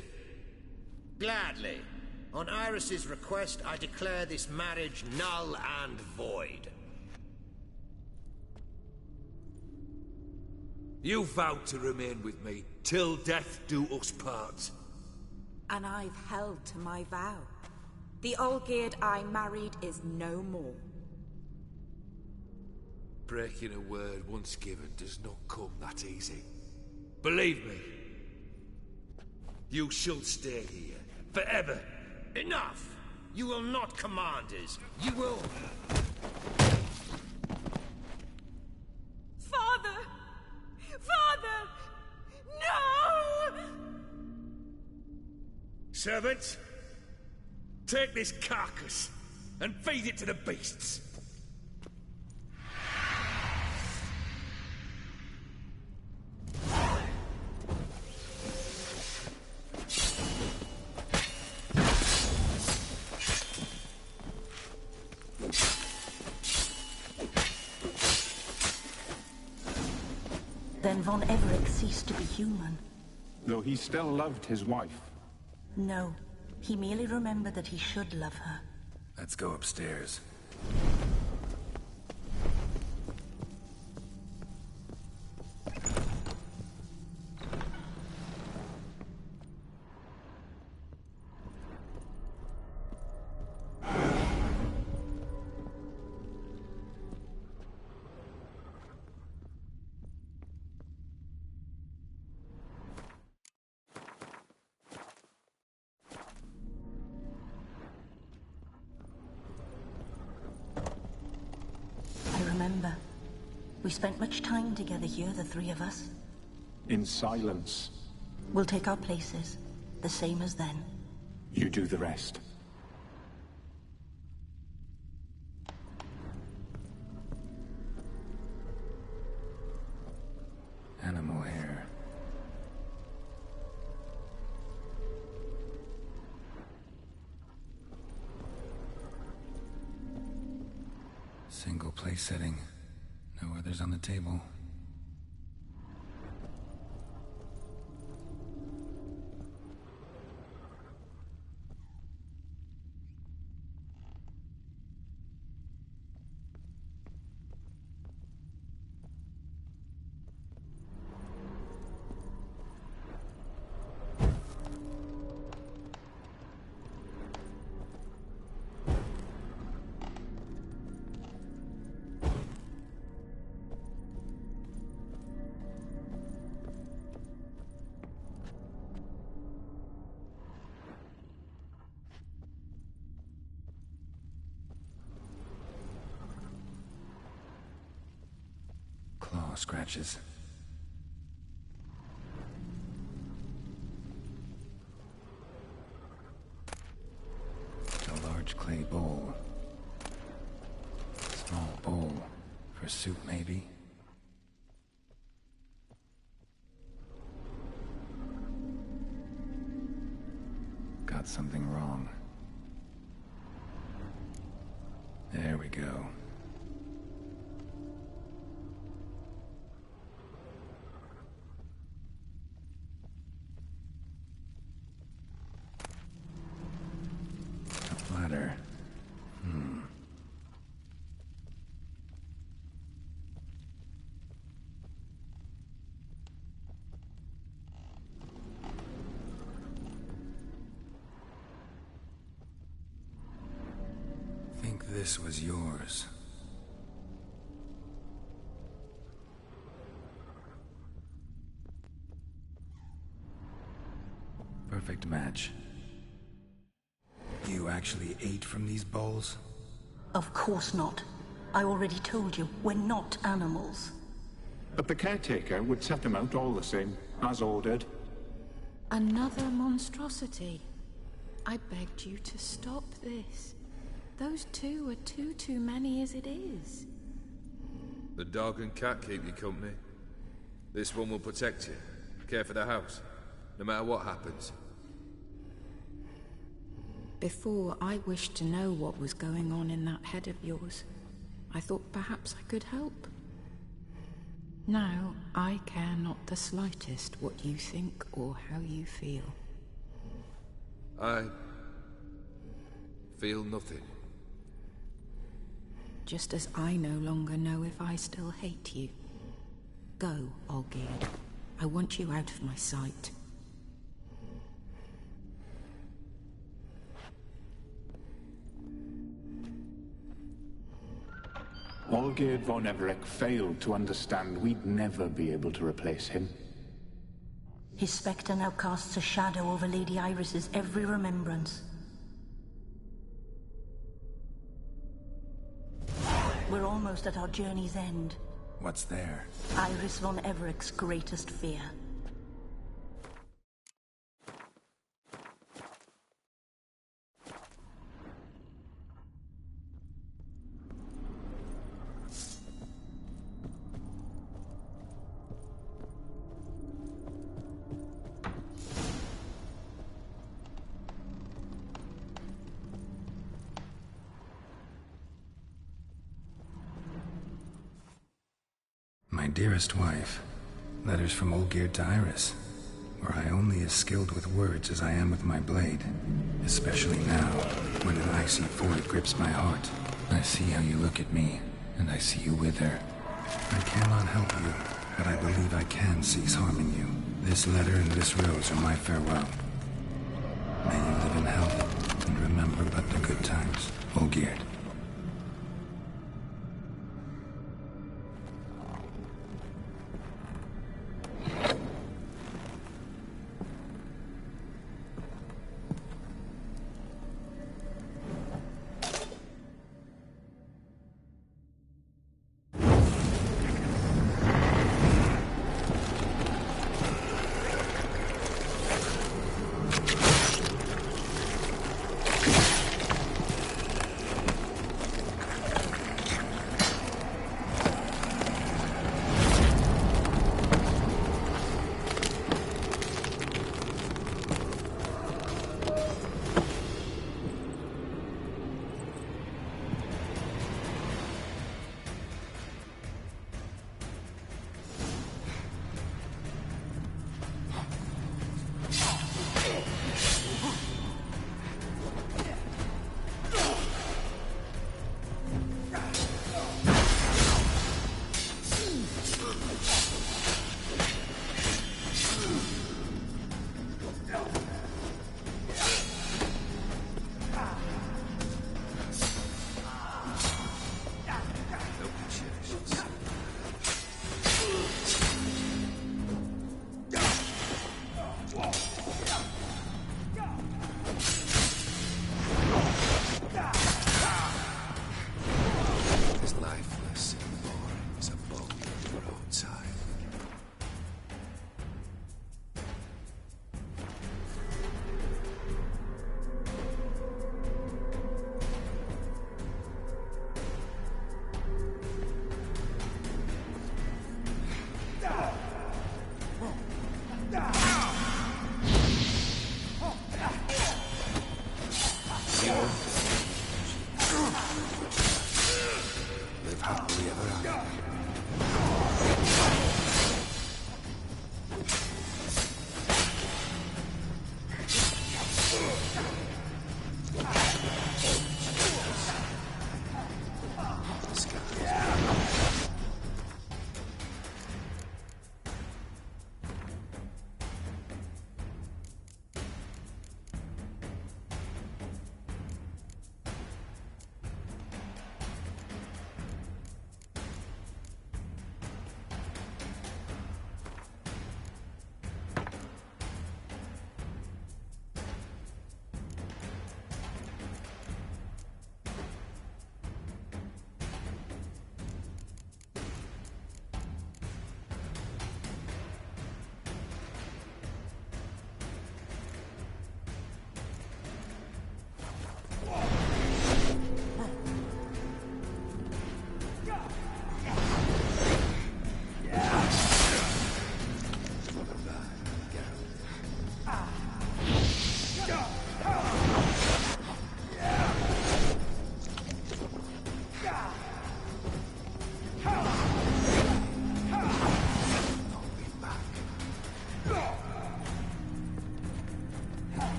L: Gladly. On Iris's request, I declare this marriage null and void.
D: You vowed to remain with me till death do us part.
I: And I've held to my vow. The Olgierd I married is no more.
D: Breaking a word once given does not come that easy. Believe me. You shall stay here, forever.
L: Enough! You will not command us. You will...
I: Father! Father! No!
D: Servants, take this carcass and feed it to the beasts.
F: Then Von Everec ceased to be human.
H: Though he still loved his wife.
F: No, he merely remembered that he should love her.
B: Let's go upstairs.
F: Remember, we spent much time together here, the three of us.
H: In silence.
F: We'll take our places, the same as then.
H: You do the rest.
B: Animal hair. Single place setting. No others on the table. Claw scratches. clay bowl. Small bowl. For soup, maybe? Got something wrong. There we go. A ladder. Think this was yours. Perfect match. You actually ate from these bowls?
F: Of course not. I already told you, we're not animals.
H: But the caretaker would set them out all the same, as ordered.
I: Another monstrosity. I begged you to stop this. Those two are too many as it is.
D: The dog and cat keep you company. This one will protect you, care for the house, no matter what happens.
I: Before, I wished to know what was going on in that head of yours. I thought perhaps I could help. Now, I care not the slightest what you think or how you feel.
D: I feel nothing.
I: Just as I no longer know if I still hate you. Go, Olgierd. I want you out of my sight.
H: Olgierd von Everec failed to understand we'd never be able to replace him.
F: His spectre now casts a shadow over Lady Iris's every remembrance. We're almost at our journey's end.
B: What's there?
F: Iris von Everec's greatest fear.
B: My dearest wife, letters from Olgierd to Iris. Were I only as skilled with words as I am with my blade, especially now, when an icy void grips my heart. I see how you look at me, and I see you wither. I cannot help you, but I believe I can cease harming you. This letter and this rose are my farewell. May you live in health, and remember but the good times, Olgierd.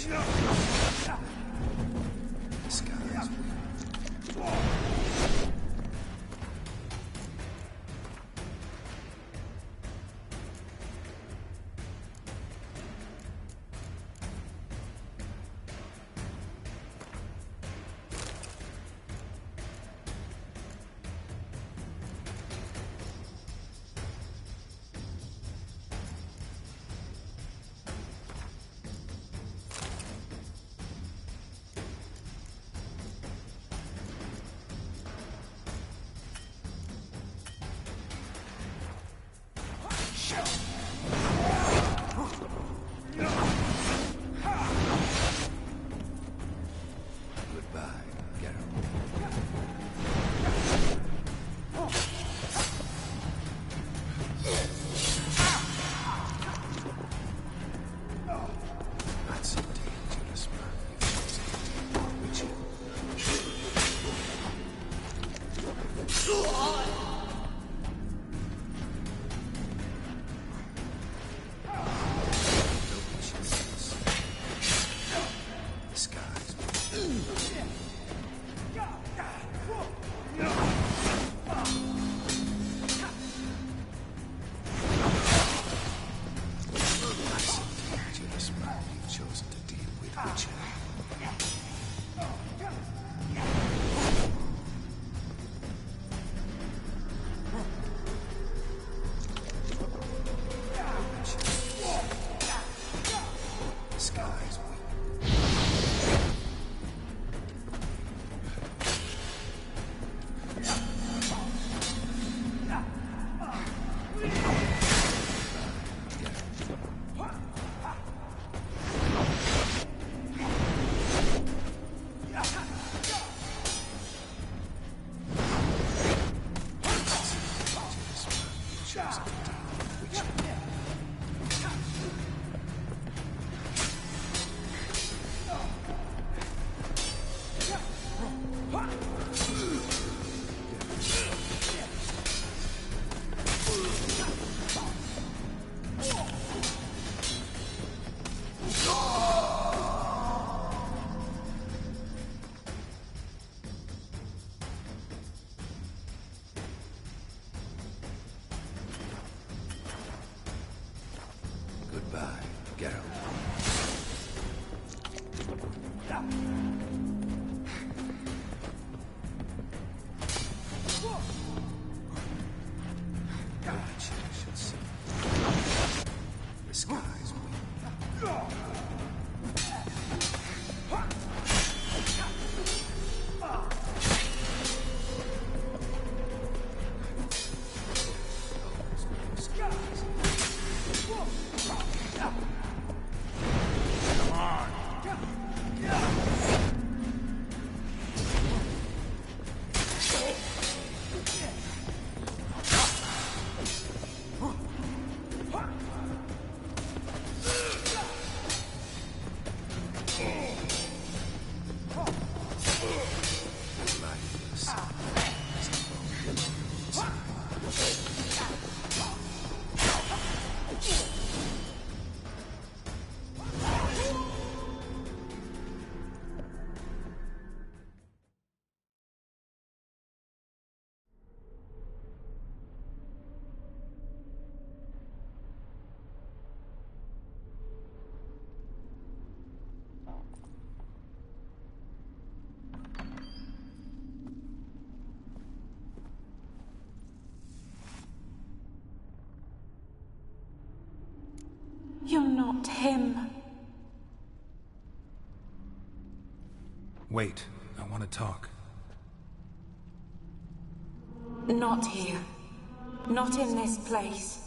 B: Disguise.
F: You're not him.
B: Wait, I want to talk.
F: Not here. Not in this place.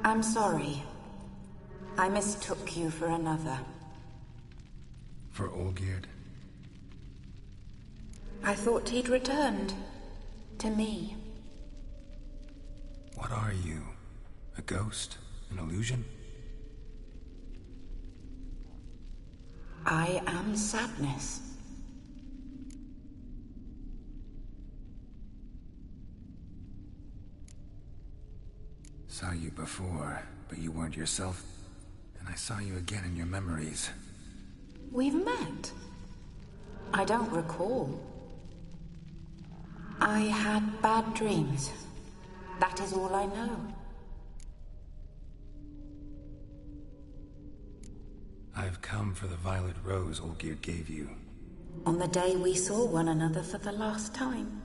F: I'm sorry. I mistook you for another.
B: For Olgierd?
F: I thought he'd returned. to me.
B: What are you? A ghost? An illusion?
F: I am sadness.
B: Saw you before, but you weren't yourself. And I saw you again in your memories.
F: We've met? I don't recall. I had bad dreams. That is all I know.
B: I've come for the violet rose Olgierd gave you.
F: On the day we saw one another for the last time,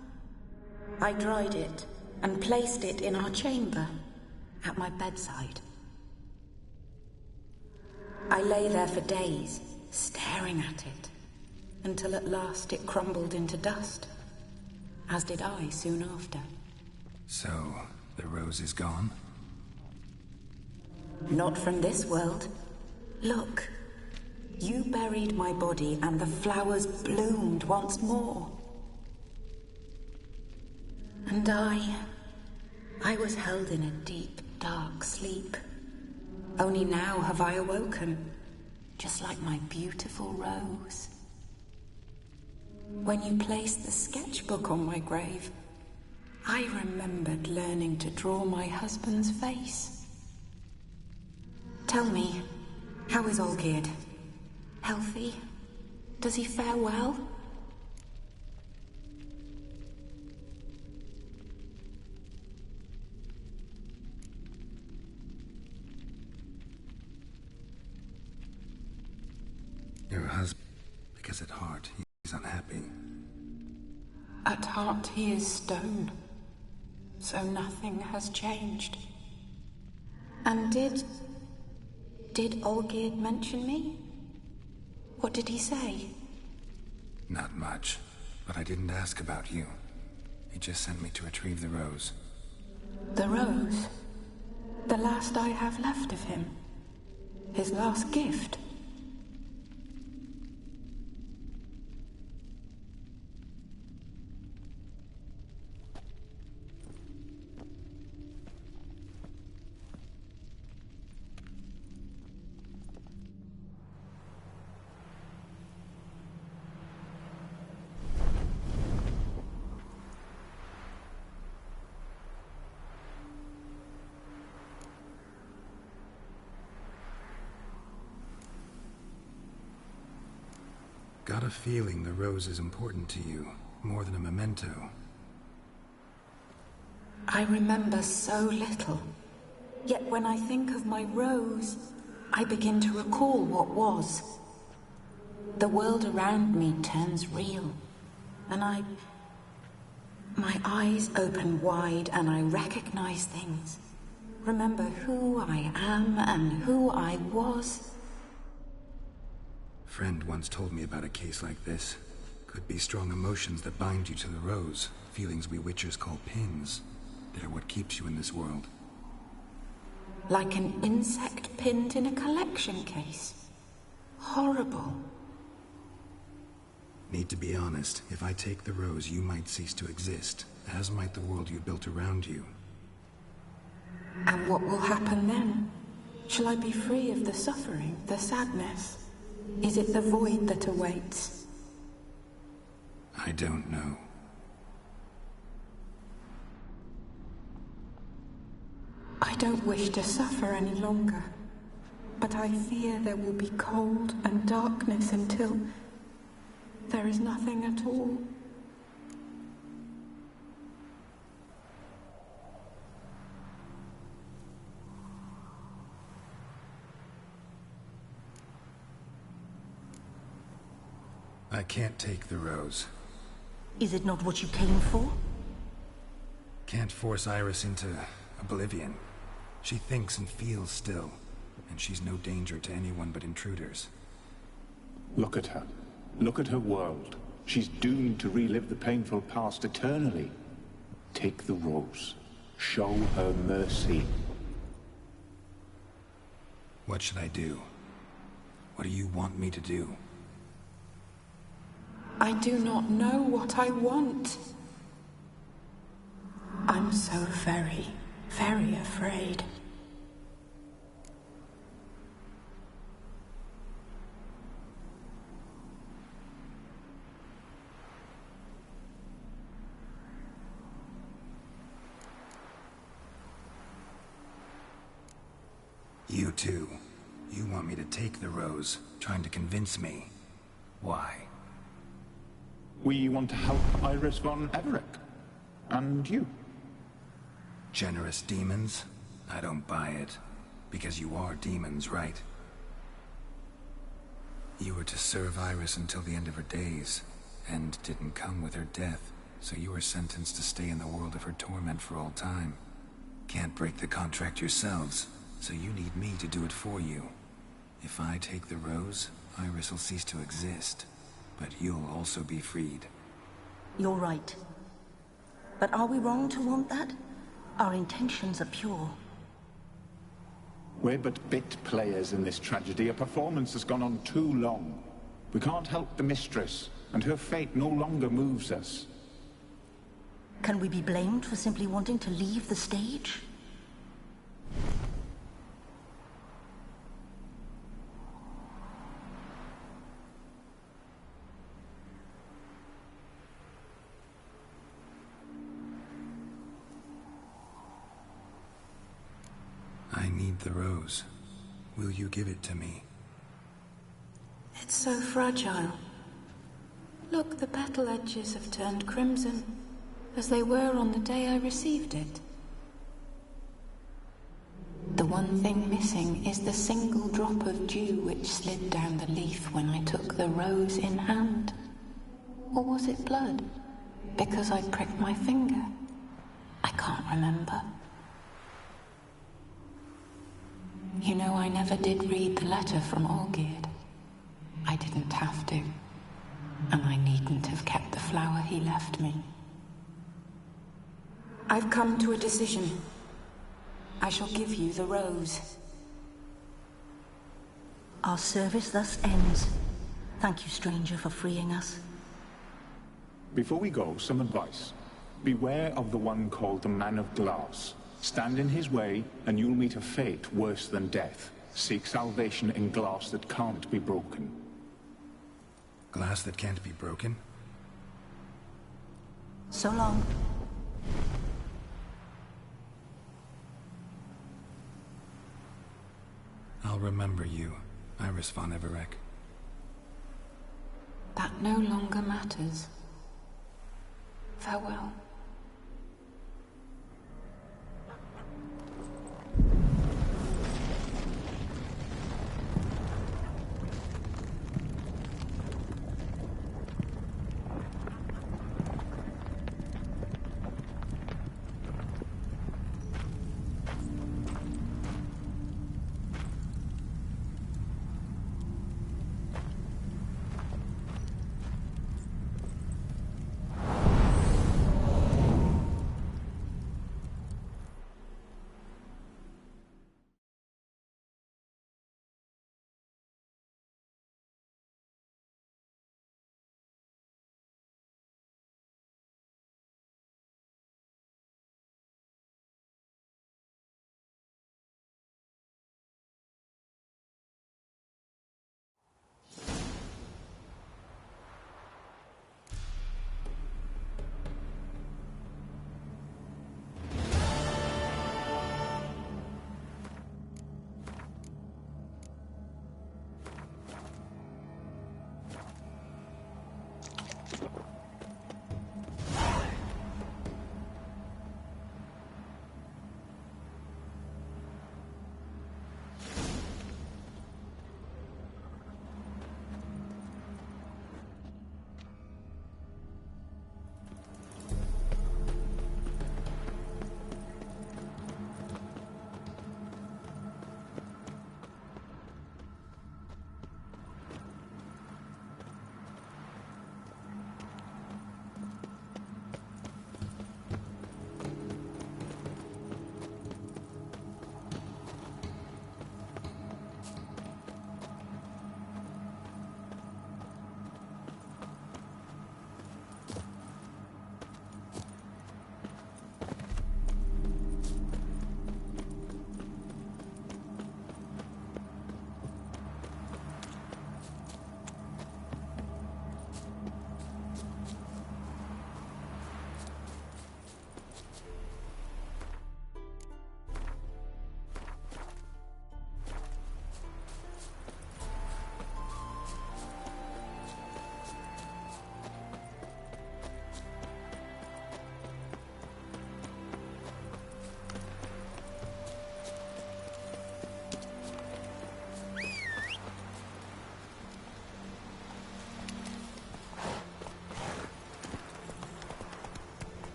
F: I dried it and placed it in our chamber, at my bedside. I lay there for days, staring at it, until at last it crumbled into dust, as did I soon after.
B: So, the rose is gone?
F: Not from this world. Look, you buried my body and the flowers bloomed once more. And I was held in a deep, dark sleep. Only now have I awoken, just like my beautiful rose. When you placed the sketchbook on my grave, I remembered learning to draw my husband's face. Tell me, how is Olgierd? Healthy? Does he fare well?
B: Your husband, because at heart, he's unhappy.
F: At heart, he is stone. So nothing has changed. And did Olgierd mention me? What did he say?
B: Not much, but I didn't ask about you. He just sent me to retrieve the rose.
F: The rose? The last I have left of him? His last gift?
B: Got a feeling the rose is important to you, more than a memento.
F: I remember so little. Yet when I think of my rose, I begin to recall what was. The world around me turns real, and my eyes open wide and I recognize things. Remember who I am and who I was.
B: Friend once told me about a case like this. Could be strong emotions that bind you to the rose. Feelings we witchers call pins. They're what keeps you in this world.
F: Like an insect pinned in a collection case. Horrible.
B: Need to be honest. If I take the rose, you might cease to exist. As might the world you built around you.
F: And what will happen then? Shall I be free of the suffering, the sadness? Is it the void that awaits?
B: I don't know.
F: I don't wish to suffer any longer, but I fear there will be cold and darkness until there is nothing at all.
B: I can't take the rose.
F: Is it not what you came for?
B: Can't force Iris into oblivion. She thinks and feels still, and she's no danger to anyone but intruders.
H: Look at her. Look at her world. She's doomed to relive the painful past eternally. Take the rose. Show her mercy.
B: What should I do? What do you want me to do?
F: I do not know what I want. I'm so very, very afraid.
B: You too. You want me to take the rose, trying to convince me. Why?
H: We want to help Iris von Everec. And you.
B: Generous demons? I don't buy it. Because you are demons, right? You were to serve Iris until the end of her days, and didn't come with her death, so you were sentenced to stay in the world of her torment for all time. Can't break the contract yourselves, so you need me to do it for you. If I take the rose, Iris will cease to exist, but you'll also be freed.
M: You're right. But are we wrong to want that? Our intentions are pure.
H: We're but bit players in this tragedy. A performance has gone on too long. We can't help the mistress, and her fate no longer moves us.
M: Can we be blamed for simply wanting to leave the stage?
B: I need the rose. Will you give it to me?
F: It's so fragile. Look, the petal edges have turned crimson, as they were on the day I received it. The one thing missing is the single drop of dew which slid down the leaf when I took the rose in hand. Or was it blood? Because I pricked my finger. I can't remember. You know, I never did read the letter from Olgierd. I didn't have to. And I needn't have kept the flower he left me. I've come to a decision. I shall give you the rose.
M: Our service thus ends. Thank you, stranger, for freeing us.
H: Before we go, some advice. Beware of the one called the Man of Glass. Stand in his way, and you'll meet a fate worse than death. Seek salvation in glass that can't be broken.
B: Glass that can't be broken?
M: So long.
B: I'll remember you, Iris von Everec.
F: That no longer matters. Farewell.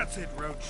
N: That's it, Roach.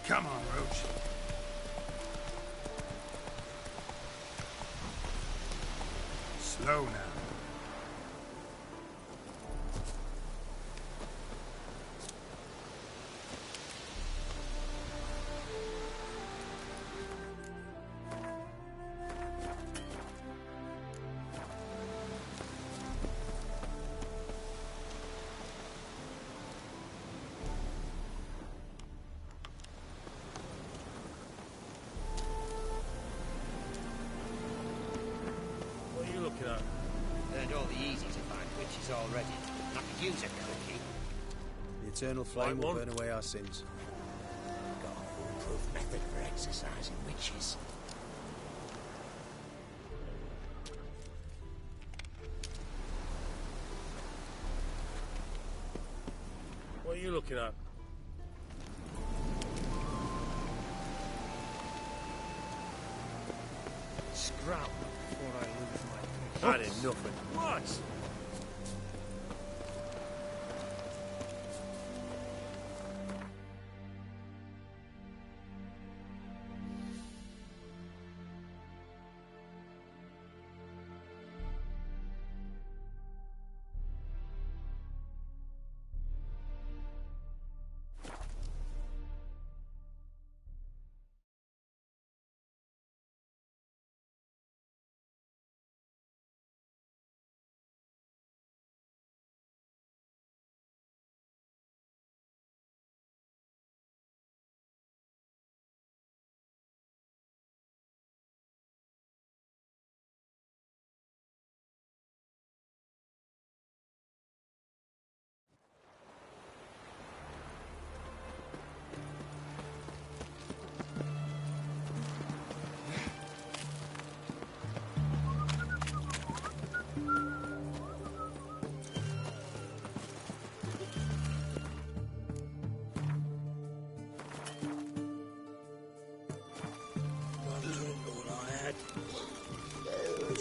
N: Come on, Roach. Slow now.
L: Learned all the easy to find witches already. I could use a cookie.
C: The eternal flame will burn away our sins.
L: Got a foolproof method for exorcising witches.
N: What are you looking at?
L: Scrap before I lose my grace.
N: I did nothing. What?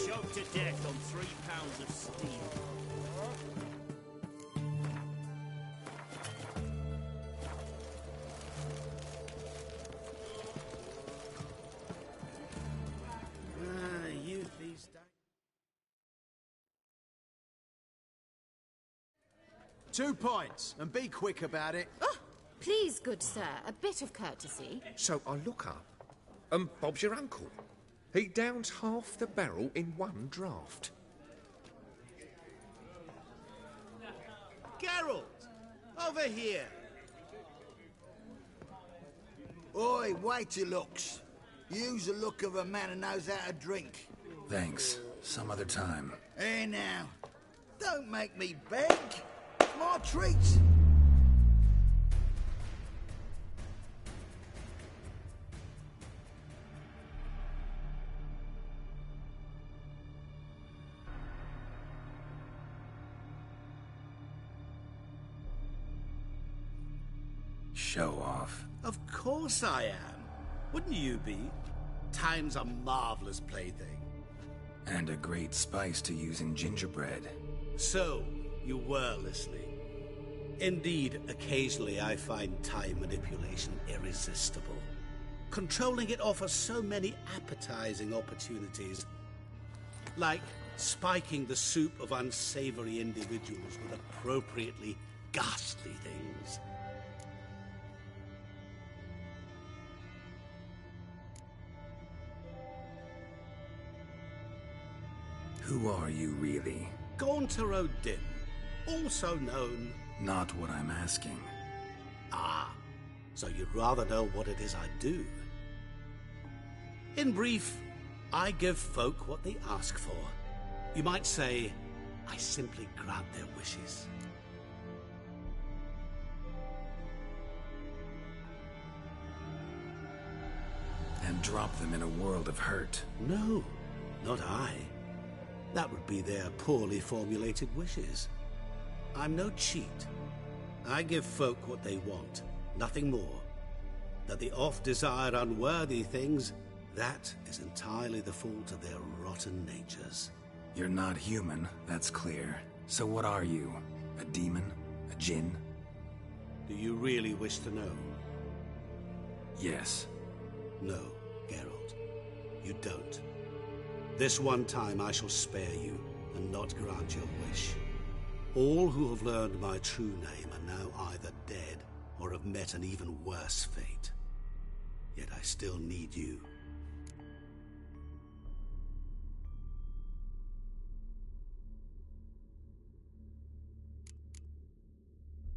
O: Choked to death on 3 pounds of steel.
K: Youth these days.
C: 2 points, and be quick about it.
J: Oh, please, good sir, a bit of courtesy.
D: So I look up, and Bob's your uncle. He downs half the barrel in one draught.
K: Geralt! Over here!
P: Oi, wait your looks. Use the look of a man who knows how to drink.
B: Thanks. Some other time.
P: Hey now, don't make me beg. My treat.
B: Show off.
K: Of course I am. Wouldn't you be? Time's a marvelous plaything.
B: And a great spice to use in gingerbread.
K: So, you were listening. Indeed, occasionally I find time manipulation irresistible. Controlling it offers so many appetizing opportunities. Like spiking the soup of unsavory individuals with appropriately ghastly things.
B: Who are you, really?
K: Gaunter O'Dim, also known...
B: Not what I'm asking.
K: Ah, so you'd rather know what it is I do. In brief, I give folk what they ask for. You might say, I simply grant their wishes.
B: And drop them in a world of hurt.
K: No, not I. That would be their poorly formulated wishes. I'm no cheat. I give folk what they want, nothing more. That they oft desire unworthy things, that is entirely the fault of their rotten natures.
B: You're not human, that's clear. So what are you? A demon? A djinn?
K: Do you really wish to know?
B: Yes.
K: No, Geralt. You don't. This one time I shall spare you, and not grant your wish. All who have learned my true name are now either dead, or have met an even worse fate. Yet I still need you.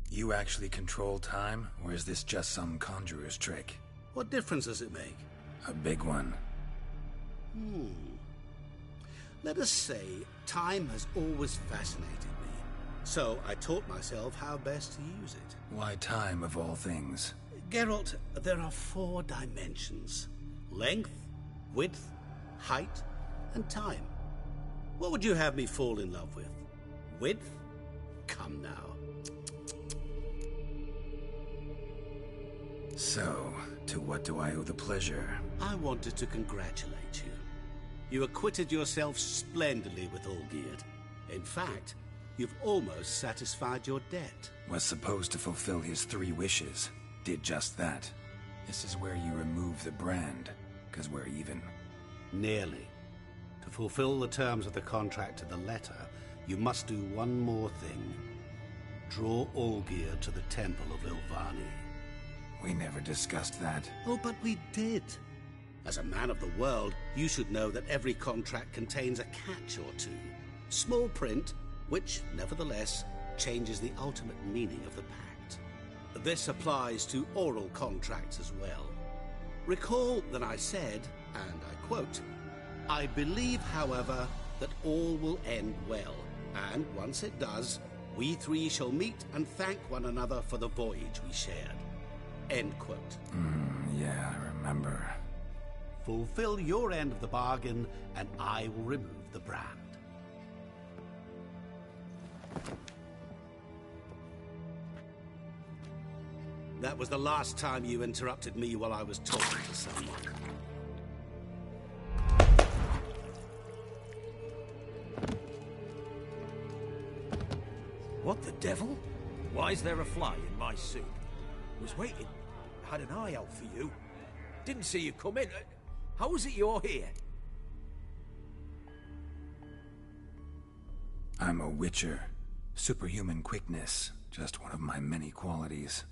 B: You actually control time, or is this just some conjurer's trick?
K: What difference does it make?
B: A big one.
K: Let us say, time has always fascinated me. So I taught myself how best to use it.
B: Why time, of all things?
K: Geralt, there are 4 dimensions. Length, width, height, and time. What would you have me fall in love with? Width? Come now.
B: So, to what do I owe the pleasure?
K: I wanted to congratulate you. You acquitted yourself splendidly with Olgierd. In fact, you've almost satisfied your debt.
B: Was supposed to fulfill his 3 wishes. Did just that. This is where you remove the brand, because we're even.
K: Nearly. To fulfill the terms of the contract to the letter, you must do one more thing. Draw Olgierd to the Temple of Lilvani.
B: We never discussed that.
K: Oh, but we did. As a man of the world, you should know that every contract contains a catch or two. Small print, which, nevertheless, changes the ultimate meaning of the pact. This applies to oral contracts as well. Recall that I said, and I quote, "I believe, however, that all will end well, and once it does, we 3 shall meet and thank one another for the voyage we shared." End quote.
B: Yeah, I remember.
K: Fulfill your end of the bargain, and I will remove the brand. That was the last time you interrupted me while I was talking to someone.
O: What the devil? Why is there a fly in my soup? Was waiting. Had an eye out for you. Didn't see you come in. How is it you're here?
B: I'm a witcher. Superhuman quickness. Just one of my many qualities.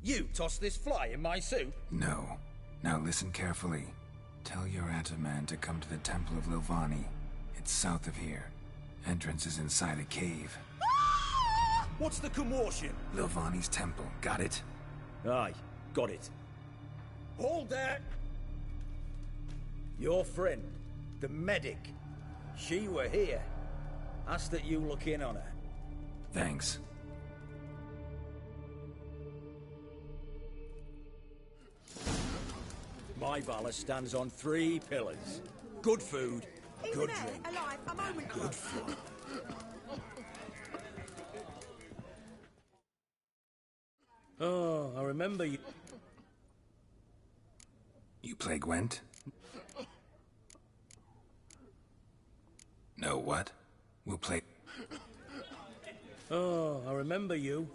O: You tossed this fly in my soup?
B: No. Now listen carefully. Tell your Ataman to come to the Temple of Lilvani. It's south of here. Entrance is inside a cave.
O: What's the commotion?
B: Lilvani's temple. Got it?
O: Aye, got it. Hold there! Your friend, the medic, she were here. Ask that you look in on her.
B: Thanks.
O: My valor stands on 3 pillars. Good food, good drink,
Q: alive, a moment.
O: good fun. Oh, I remember you.
B: You play Gwent? No, what? We'll play...
O: Oh, I remember you.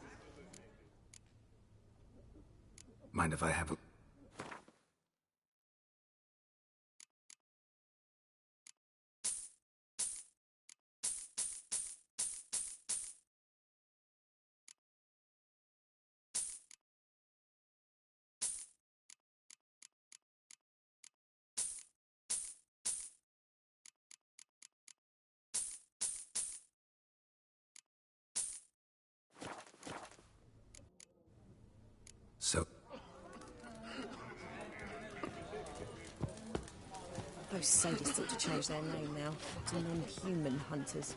B: Mind if I have a...
Q: Those sadists ought to change their name now to non-human hunters.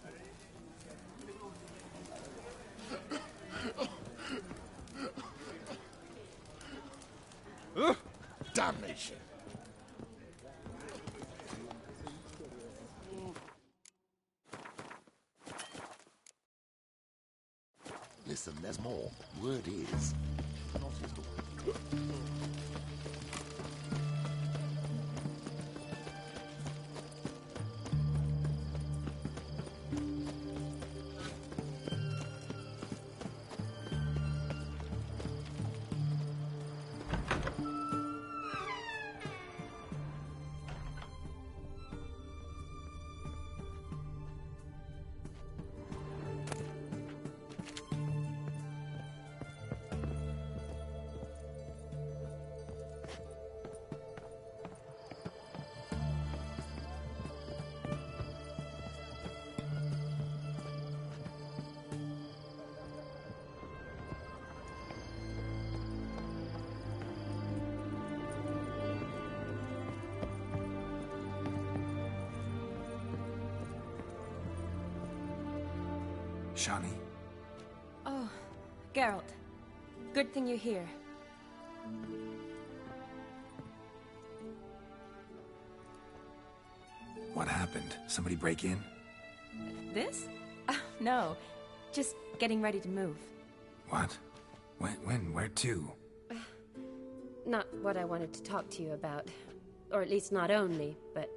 R: Damnation! Listen, there's more. Word is, not his daughter.
B: Shani?
S: Oh, Geralt. Good thing you're here.
B: What happened? Somebody break in?
S: This? No. Just getting ready to move.
B: What? When? Where to?
Q: Not what I wanted to talk to you about. Or at least not only, but...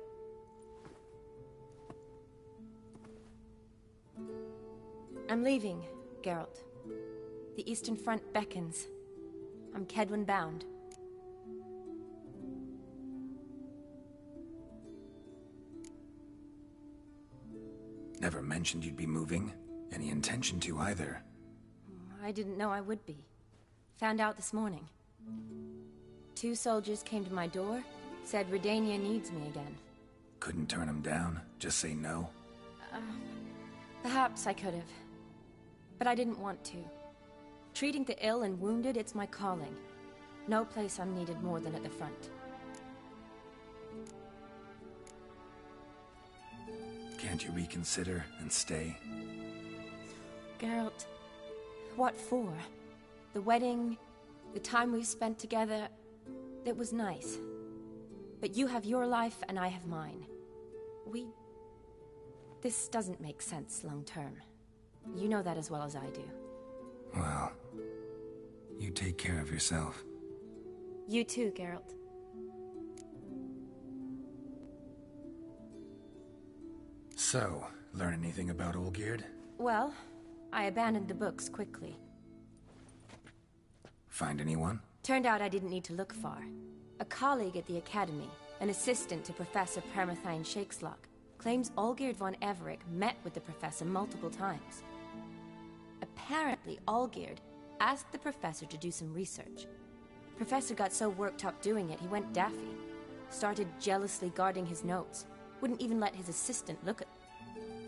S: I'm leaving, Geralt. The Eastern Front beckons. I'm Kedwen bound.
B: Never mentioned you'd be moving. Any intention to either.
S: I didn't know I would be. Found out this morning. 2 soldiers came to my door, said Redania needs me again.
B: Couldn't turn them down? Just say no?
S: Perhaps I could have. But I didn't want to. Treating the ill and wounded, it's my calling. No place I'm needed more than at the front.
B: Can't you reconsider and stay?
S: Geralt, what for? The wedding, the time we've spent together, it was nice. But you have your life and I have mine. This doesn't make sense long term. You know that as well as I do.
B: Well, you take care of yourself.
S: You too, Geralt.
B: So, learn anything about Olgierd?
S: Well, I abandoned the books quickly.
B: Find anyone?
S: Turned out I didn't need to look far. A colleague at the Academy, an assistant to Professor Permathine Shakeslock, claims Olgierd von Everec met with the professor multiple times. Apparently, Olgierd asked the professor to do some research. Professor got so worked up doing it, he went daffy. Started jealously guarding his notes. Wouldn't even let his assistant look at...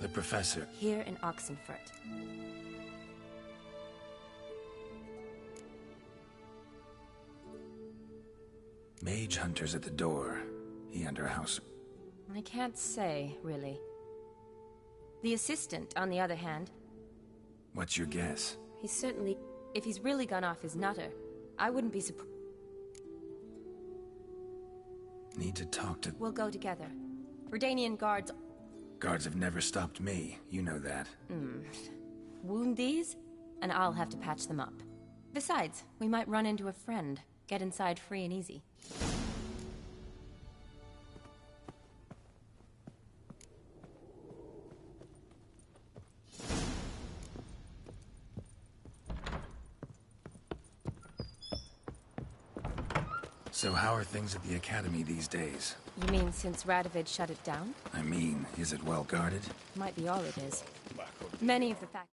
B: The professor...
S: Here in Oxenfurt.
B: Mage Hunter's at the door. He under house...
S: I can't say, really. The assistant, on the other hand...
B: What's your guess?
S: He's certainly... If he's really gone off his nutter, I wouldn't be surprised...
B: Need to talk to...
S: We'll go together. Redanian guards...
B: Guards have never stopped me. You know that.
S: Wound these, and I'll have to patch them up. Besides, we might run into a friend. Get inside free and easy.
B: So how are things at the Academy these days?
S: You mean since Radovid shut it down?
B: I mean, is it well guarded?
S: Might be all it is. Many of the facts...